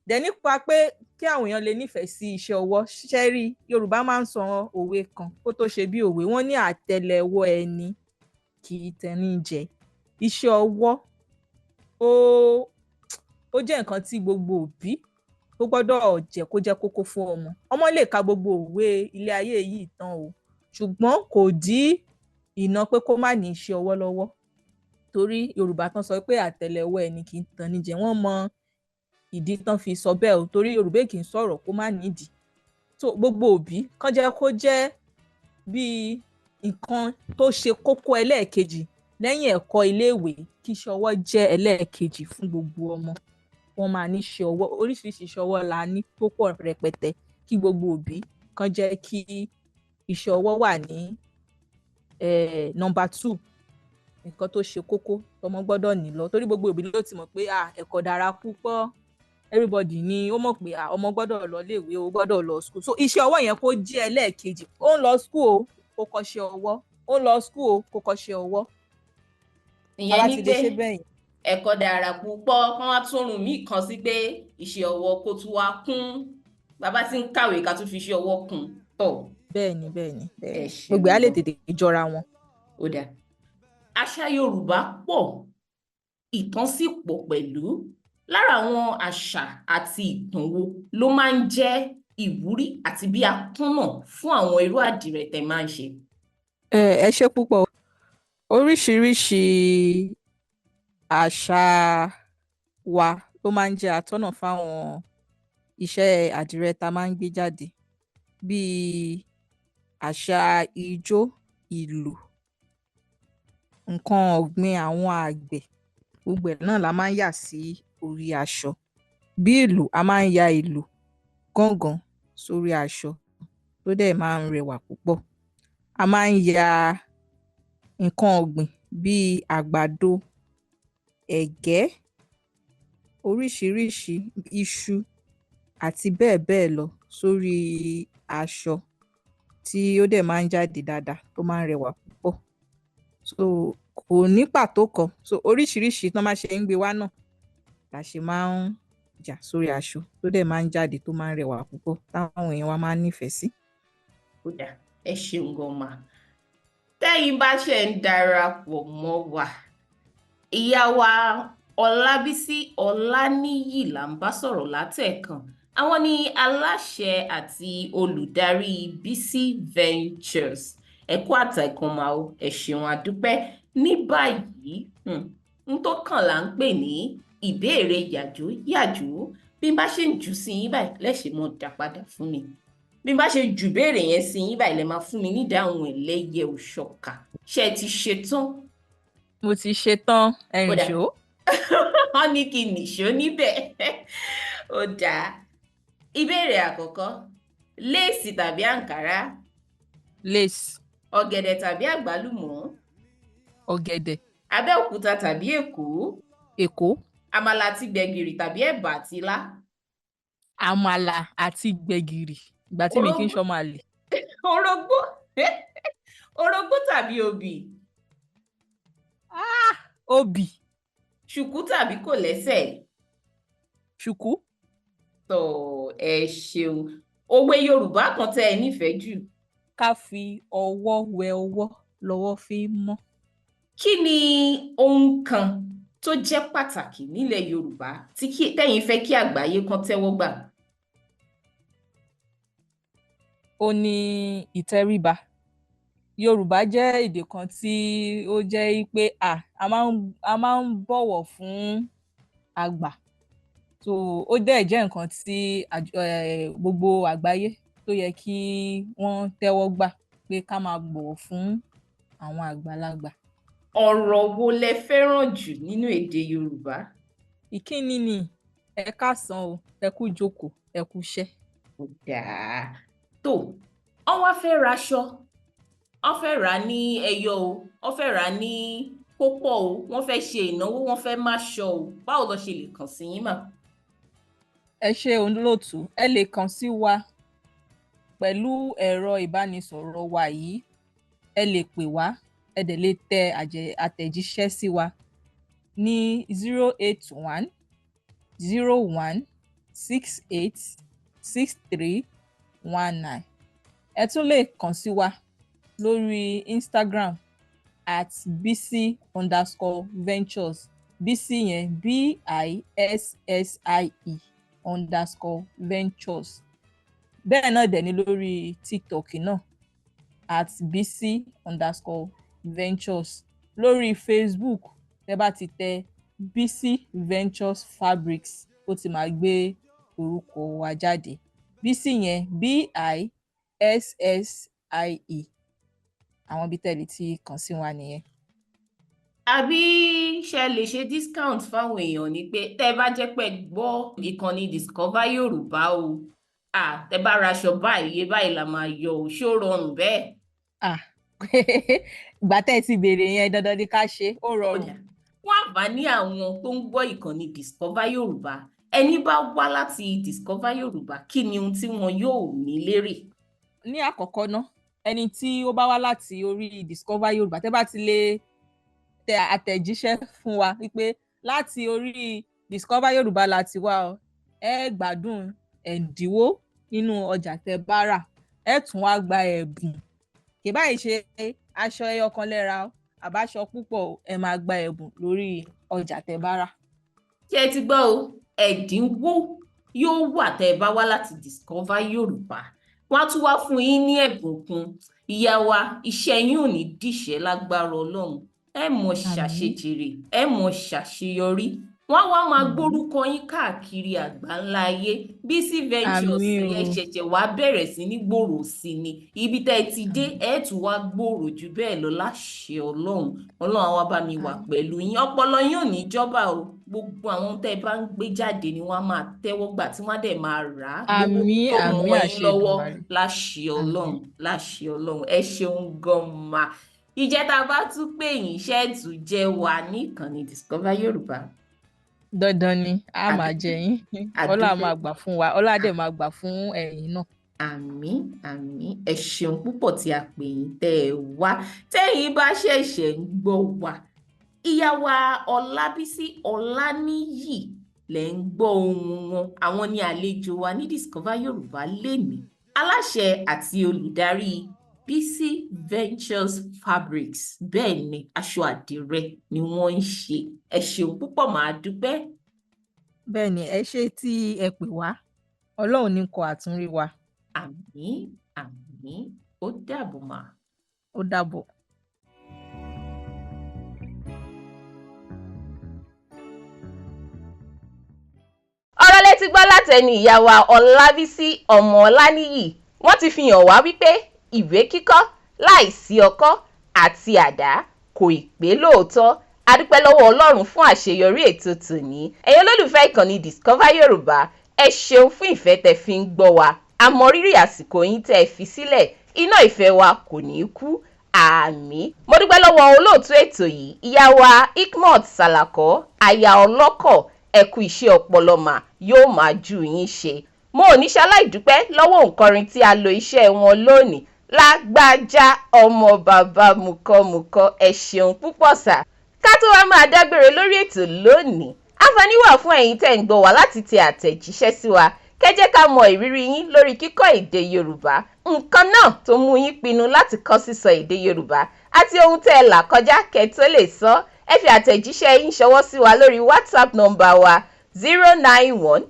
Speaker 2: Dẹ̀ nípa pé kí àwọn èèyàn lè nífẹ̀ẹ́ sí iṣẹ́ ọwọ́, ṣẹ́rí Yorùbá máa ń sọ òwe kan kó tó ṣe bí òwe, wọ́n ní àtẹ́lẹwọ́ ẹni kì í tẹni jẹ. Iṣẹ́ ọwọ́ ó jẹ́ nǹkan tí gbogbo òbí tó gbọ́dọ̀ jẹ́ kó jẹ́ kókó fún ọmọ. Ọmọ lè ka gbogbo òwe ilé ayé yìí tán o, ṣùgbọ́n kò dí ìná pé kó má ní iṣẹ́ ọwọ́ lọ́wọ́, torí Yorùbá tán sọ pé àtẹ́lẹwọ́ ẹni kì í tẹni jẹ. Wọ́n mọ ìdí tán fi sọ bẹ́ẹ̀ o, torí Yorùbá kì í sọ̀rọ̀ kó má nídìí. So gbogbo òbí kán jẹ́ kó jẹ́ bí nǹkan tó ṣe kókó ẹlẹ́ẹ̀kejì lẹ́yìn ẹ̀kọ́ iléèwé, kí iṣẹ́ ọwọ́ jẹ́ ẹlẹ́ẹ̀kejì fún gbogbo ọmọ. Wọ́n máa ní iṣẹ́ ọwọ́, oríṣiríṣi iṣẹ́ ọwọ́ la ní tó pọ̀ rẹpẹtẹ, kí gbogbo òbí kán jẹ́ kí iṣẹ́ ọwọ́ wà ní number 2, nǹkan tó ṣe kókó tọmọ gbọ́dọ̀ ní lọ, torí gbogbo òbí ló ti mọ̀ pé ẹ̀kọ́ dára púpọ̀, everybody ni ó mọ̀ pé ọmọ gbọ́dọ̀ lọ léèwé, ó gbọ́dọ̀ lọ school. So iṣẹ́ ọwọ́ yẹn kó jẹ́ ẹlẹ́ẹ̀kejì. Ó ń lọ school o kó kọ́ṣẹ́ ọwọ́, ó ń lọ school o kó kọ́ṣẹ́ ọwọ́.
Speaker 3: Ìyẹn ní pé ẹ̀kọ́ dára púpọ̀, wọ́n wá tún rùn mí kan sí pé iṣẹ́ ọwọ́ kó tún wá kún, bàbá tí ń kàwé ká tún fi iṣẹ́ ọwọ́ kún tọ̀.
Speaker 2: Bẹ́ẹ̀ni gbogbo á lè tètè jọra wọn.
Speaker 3: Ó dà, àṣà Yorùbá pọ̀, ìtàn sì pọ̀ pẹ̀lú. Lára àwọn àṣà àti ìtàn wo ló máa ń jẹ́ ìwúrí àti bí atọ́nà fún àwọn irú àdìrẹ tẹ́ máa ń ṣe?
Speaker 2: Ẹ ṣé púpọ̀. Oríṣiríṣi àṣà wa ló máa ń jẹ́ atọ́nà fáwọn iṣẹ́ àdìrẹ tá máa ń gbé jáde, bíi àṣà ijó, ìlù, nǹkan ọ̀gbìn àwọn àgbẹ̀, gbogbo ẹ̀ náà la máa ń yà sí orí aṣọ. Bí ìlù, a máa ń ya ìlù gángan sórí aṣọ tó dẹ̀ máa ń rẹwà púpọ̀. A máa ń ya nǹkan ọ̀gbìn bíi àgbàdo, ẹ̀gẹ́, oríṣiríṣi iṣu àti bẹ́ẹ̀ bẹ́ẹ̀ lọ sórí aṣọ tí ó dẹ̀ máa ń jáde dáadáa tó máa ń rẹwà púpọ̀. So kò ní pàtó kan, so oríṣiríṣi tán máa ṣe ń gbé wá náà la ṣe máa ń jà sórí aṣọ tó dẹ̀ máa ń jáde tó máa ń rẹwà púpọ̀ táwọn èèyàn wa máa ń nífẹ̀ẹ́ sí.
Speaker 3: Ó dà, ẹ ṣeun gan ma. Tẹ́yin bá ṣe ń darapọ̀ mọ́ wa, ìyá wa Ọlábísí Ọláníyì là ń bá sọ̀rọ̀ látẹ̀ẹ̀kan. Àwọn ni aláṣẹ àti olùdarí Bisi Ventures. Ẹ kú àtẹ̀kànmá o, ẹ ṣeun àdúpẹ́. Ní báyìí n tó kàn là ń pè ní ìbéèrè yàjó yàjó. Bí n bá ṣe ń jù sí yín báyìí lẹ́ṣẹ̀ mọ́ dá padà fún mi. Bí n bá ṣe jù béèrè yẹn sí yín báyìí lẹ máa fún mi ní ìdáhùn ẹlẹ́yẹ òṣọ̀kà. Ṣé ẹ ti ṣetán?
Speaker 2: Mo ti ṣetán, ẹ̀rìnṣó.
Speaker 3: Wọ́n ní kí n nìṣó níbẹ̀. Ó dáa. Ìbéèrè àkọ́kọ́, léèsì tàbí àǹkárá?
Speaker 2: Lace.
Speaker 3: Ọ̀gẹ̀dẹ̀ tàbí àgbálùmọ̀?
Speaker 2: Ọ̀gẹ̀dẹ̀.
Speaker 3: Abẹ́òkúta tàbí Èkó?
Speaker 2: Èkó.
Speaker 3: Àmàlà àti gbẹ̀gìrì tàbí ẹ̀bà àti ilá?
Speaker 2: Àmàlà àti gbẹ̀gìrì, ìgbà tí mi kì í ṣọmọ àlè.
Speaker 3: Orógbó orógbó tàbí obì?
Speaker 2: Obì.
Speaker 3: Ṣùkú tàbí kò lẹ́sẹ̀?
Speaker 2: Ṣùkú.
Speaker 3: Tó ẹ ṣeun. Òwe Yorùbá kan tẹ́ ẹ nífẹ̀ẹ́ jù?
Speaker 2: Ká fi ọwọ́ wẹ ọwọ́ lọ́wọ́ fi mọ́.
Speaker 3: Kí ni ohun kan tó jẹ́ pàtàkì nílẹ̀ Yorùbá tí tẹ́yin fẹ́ kí àgbáyé kan tẹ́wọ́ gbà?
Speaker 2: Ó ní ìtẹríba. Yorùbá jẹ́ èdè kan tí ó jẹ́ pé a máa ń bọ̀wọ̀ fún àgbà. So ó dẹ̀ jẹ́ nǹkan tí gbogbo àgbáyé tó yẹ kí wọ́n tẹ́wọ́ gbà pé ká máa bọ̀wọ̀ fún àwọn àgbàlagbà.
Speaker 3: Ọ̀rọ̀ wo lẹ fẹ́ràn jù nínú èdè Yorùbá?
Speaker 2: Ìkíni ni ẹ káàsán o, ẹ kú jókòó, ẹ kú iṣẹ́.
Speaker 3: Ó dáa. Tó, wọ́n wá fẹ́ raṣọ, wọ́n fẹ́ rà á ní ẹyọ o, wọ́n fẹ́ rà á ní púpọ̀ o, wọ́n fẹ́ ṣe ìnáwó, wọ́n fẹ́ máṣọ o. Báwo lọ ṣe lè kàn sí yín mà?
Speaker 2: Ẹ ṣé olóòtú, ẹ lè kàn sí wa pẹ̀lú ẹ̀rọ ìbánisọ̀rọ̀ wa yìí. Ẹ lè pè wá, ẹ dẹ̀ lè tẹ àtẹ̀jíṣẹ́ sí wa ní 081 01 68 63 19. Ẹ tún lè kàn sí wa lórí Instagram @bisi_ventures. Bisi yẹn BISSIE_ventures. Bẹ́ẹ̀ náà dẹ̀ ni lórí TikTok náà @bisi_ventures. Lórí Facebook tẹ́ bá ti tẹ Bisi Ventures Fabrics ó ti máa gbé orúkọ wa jáde. Bisi yẹn BISSIE. Àwọn ibi tẹ́lẹ̀ tí kàn sí wa nìyẹn.
Speaker 3: Àbí ṣe lè ṣe discount fáwọn èèyàn ni pé tẹ́ bá jẹ́ pé gbọ́ ìkànnì Discover Yorùbá o, tẹ́ bá raṣọ báyìí iye báyìí la máa yọ o, ṣó rọrùn bẹ́ẹ̀?
Speaker 2: Ìgbà tẹ́ ti béèrè yẹn dandan ni ká ṣe, ó rọrùn.
Speaker 3: Wọ́n àbá ní àwọn tó ń gbọ́ ìkànnì Discover Yorùbá, ẹni bá wá láti Discover Yorùbá kí ni ohun tí wọn yóò ní lérè?
Speaker 2: Ní àkọ́kọ́ ná, ẹni tí ó bá wá láti orí Discover Yorùbá tẹ́ bá ti lè tẹ àtẹ̀jíṣẹ́ fún wa wípé láti orí Discover Yorùbá láti wá o, ẹ gbádùn ẹ̀dínwó nínú ọjà tẹ́ bá rà, ẹ tún wá gba ẹ̀bùn. Kì báyìí ṣe aṣọ ẹyọ kan lẹ́ra o, àbáṣọ púpọ̀ ẹ máa gba ẹ̀bùn lórí ọjà tẹ́ bá rà.
Speaker 3: Ṣé ẹ ti gbọ́ o, ẹ̀dínwó yóò wà tẹ́ bá wá láti Discover Yorùbá. Wọ́n á tún wá fún yín ní ẹ̀bùn kan. Ìyá wa, iṣẹ́ yín ò ní dìṣẹ́ lágbára Ọlọ́run. Ẹ mọ̀ ṣàṣejèrè, ẹ mọ̀ ṣàṣeyọrí. Wọ́n á wá máa gbórúkọ yín káàkiri àgbáńlá ayé. Bisi Ventures ẹ ṣẹ̀ṣẹ̀ wá bẹ̀rẹ̀ sí ní gbòòrò sí ni. Ibi tẹ́ ẹ ti dé ẹ tún wá gbòòrò jù bẹ́ẹ̀ lọ láṣẹ Ọlọ́run. Ọlọ́run á wá bá mi wà pẹ̀lú yín. Ọpọlọ yín ò ní jọba o. Gbogbo àwọn tẹ́ ẹ bá ń gbé jáde ni wọ́n á máa tẹ́wọ́ gbà tí wọ́n á dẹ̀ máa rà á.
Speaker 2: Àmín, àmín, àṣẹ
Speaker 3: lọ́wọ́ láṣẹ Ọlọ́run, láṣẹ Ọlọ́run. Ẹ ṣeun gan-an. Ìjẹta bá tún pè yín ṣẹ́ẹ̀tù jẹ́ wa ní ìkànnì Discover Yorùbá.
Speaker 2: Dandan ni a máa jẹ yín. Ọlá máa gbà fún wa, ọlá dẹ̀ máa gbà fún ẹ̀yin náà.
Speaker 3: Àmín, àmín. Ẹ ṣeun púpọ̀ tí a pè yín tẹ́ ẹ wá. Tẹ́yìn bá ṣẹ̀ṣẹ̀ ń gbọ́ wa, ìyá wa Ọlábísí Ọláníyì lẹ̀ ń gbọ́ ohùn wọn. Àwọn ni àlejò wa ní Discover Yorùbá lénìí. Aláṣẹ àti olùdarí Bisi Ventures Fabrics. Bẹ́ẹ̀ ni aṣọ àdìrẹ ni wọ́n ń ṣe. Ẹ ṣeun púpọ̀, máa dúpẹ́.
Speaker 2: Bẹ́ẹ̀ ni ẹ ṣé tí ẹ pè wá. Ọlọ́run ní kó àtúnrí wa.
Speaker 3: Àmín, àmín. Ó dàbọ̀ mà.
Speaker 2: Ó dàbọ̀.
Speaker 1: Ọ̀rọ̀ lẹ ti gbọ́ látẹnu ìyá wa Ọlábísí ọmọ Ọláníyì. Wọ́n ti fi hàn wá wípé ìwé kíkọ́ láìsí ọkọ́ àti àdá kò ì pé lóòótọ́. A dúpẹ́ lọ́wọ́ Ọlọ́run fún àṣeyọrí ètò tòní. Ẹ̀yin olólùfẹ́ ìkànnì Discover Yorùbá, ẹ ṣeun fún ìfẹ́ tẹ́ fi ń gbọ́ wa. A mọ rírì àsìkò yín tẹ́ ẹ fi sílẹ̀. Iná ìfẹ́ wa kò ní kú. Àmín. Mo dúpẹ́ lọ́wọ́ olóòtú ètò yìí, ìyá wa Ikmot Salako, aya ọlọ́kọ̀. Ẹ kú iṣẹ́ ọpọlọ mà, yóò máa ju yín ṣe. Mo ò ní ṣaláìdúpẹ́ lọ́wọ́ òǹkọrin tí a lo iṣẹ́ wọn lónìí. Lágbájá ọmọ bàbá mùkọ́mùkọ́, ẹ ṣeun púpọ̀ sà. Ká tó wá máa dágbére lórí ètò lónìí, àǹfààní wà fún ẹ̀yin tẹ́ ń gbọ́ wá láti tẹ àtẹ̀jíṣẹ́ sí wa. Kẹ́ jẹ́ ká mọ ìrírí yín lórí kíkọ́ èdè Yorùbá, nǹkan náà tó mú yín pinnu láti kọ́ sísọ èdè Yorùbá àti ohun tẹ́ ẹ là kọjá kẹ́ tó lè sọ. Ẹ fi àtẹ̀jíṣẹ́ yín ṣọwọ́ sí wa lórí WhatsApp nọ́mbà wa 091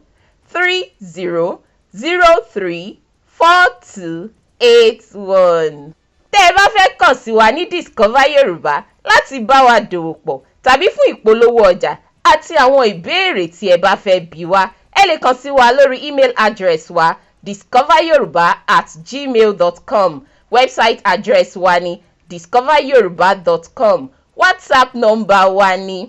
Speaker 1: 3003 4281. tẹ́ ẹ bá fẹ́ kàn sí wa ní Discover Yorùbá láti bá wa dòwò pọ̀ tàbí fún ìpolówó ọjà àti àwọn ìbéèrè tí ẹ bá fẹ́ bi wá, ẹ lè kàn sí wa lórí email address wa discoveryoruba@gmail.com. Website address wa ni discoveryoruba.com. WhatsApp number wa ni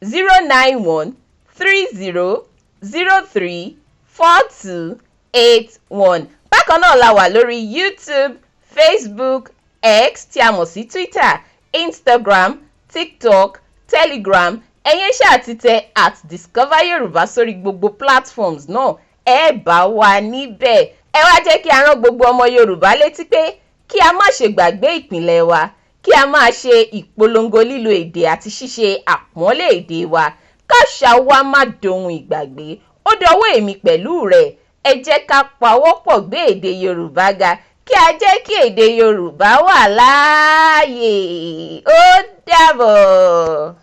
Speaker 1: 09130034281. Bákan náà la wà lórí YouTube, Facebook, X tí a mọ̀ sí Twitter, Instagram, TikTok, Telegram. Ẹ̀yin ṣáà ti tẹ @discoveryoruba sórí gbogbo platforms náà, ẹ bá wa níbẹ̀. Ẹ wá jẹ́ kí a rán gbogbo ọmọ Yorùbá létí pé kí a má ṣe gbàgbé ìpìlẹ̀ wa, kí a máa ṣe ìpolongo lílo èdè àti ṣíṣe àpọ́nlé èdè wa, káṣà wa má dohun ìgbàgbé. Ó dọwọ́ èmi pẹ̀lú rẹ̀. Ẹ jẹ́ ká pawọ́pọ̀ gbé èdè Yorùbá ga, kí a jẹ́ kí èdè Yorùbá wà láàyè. Ó dàbọ̀.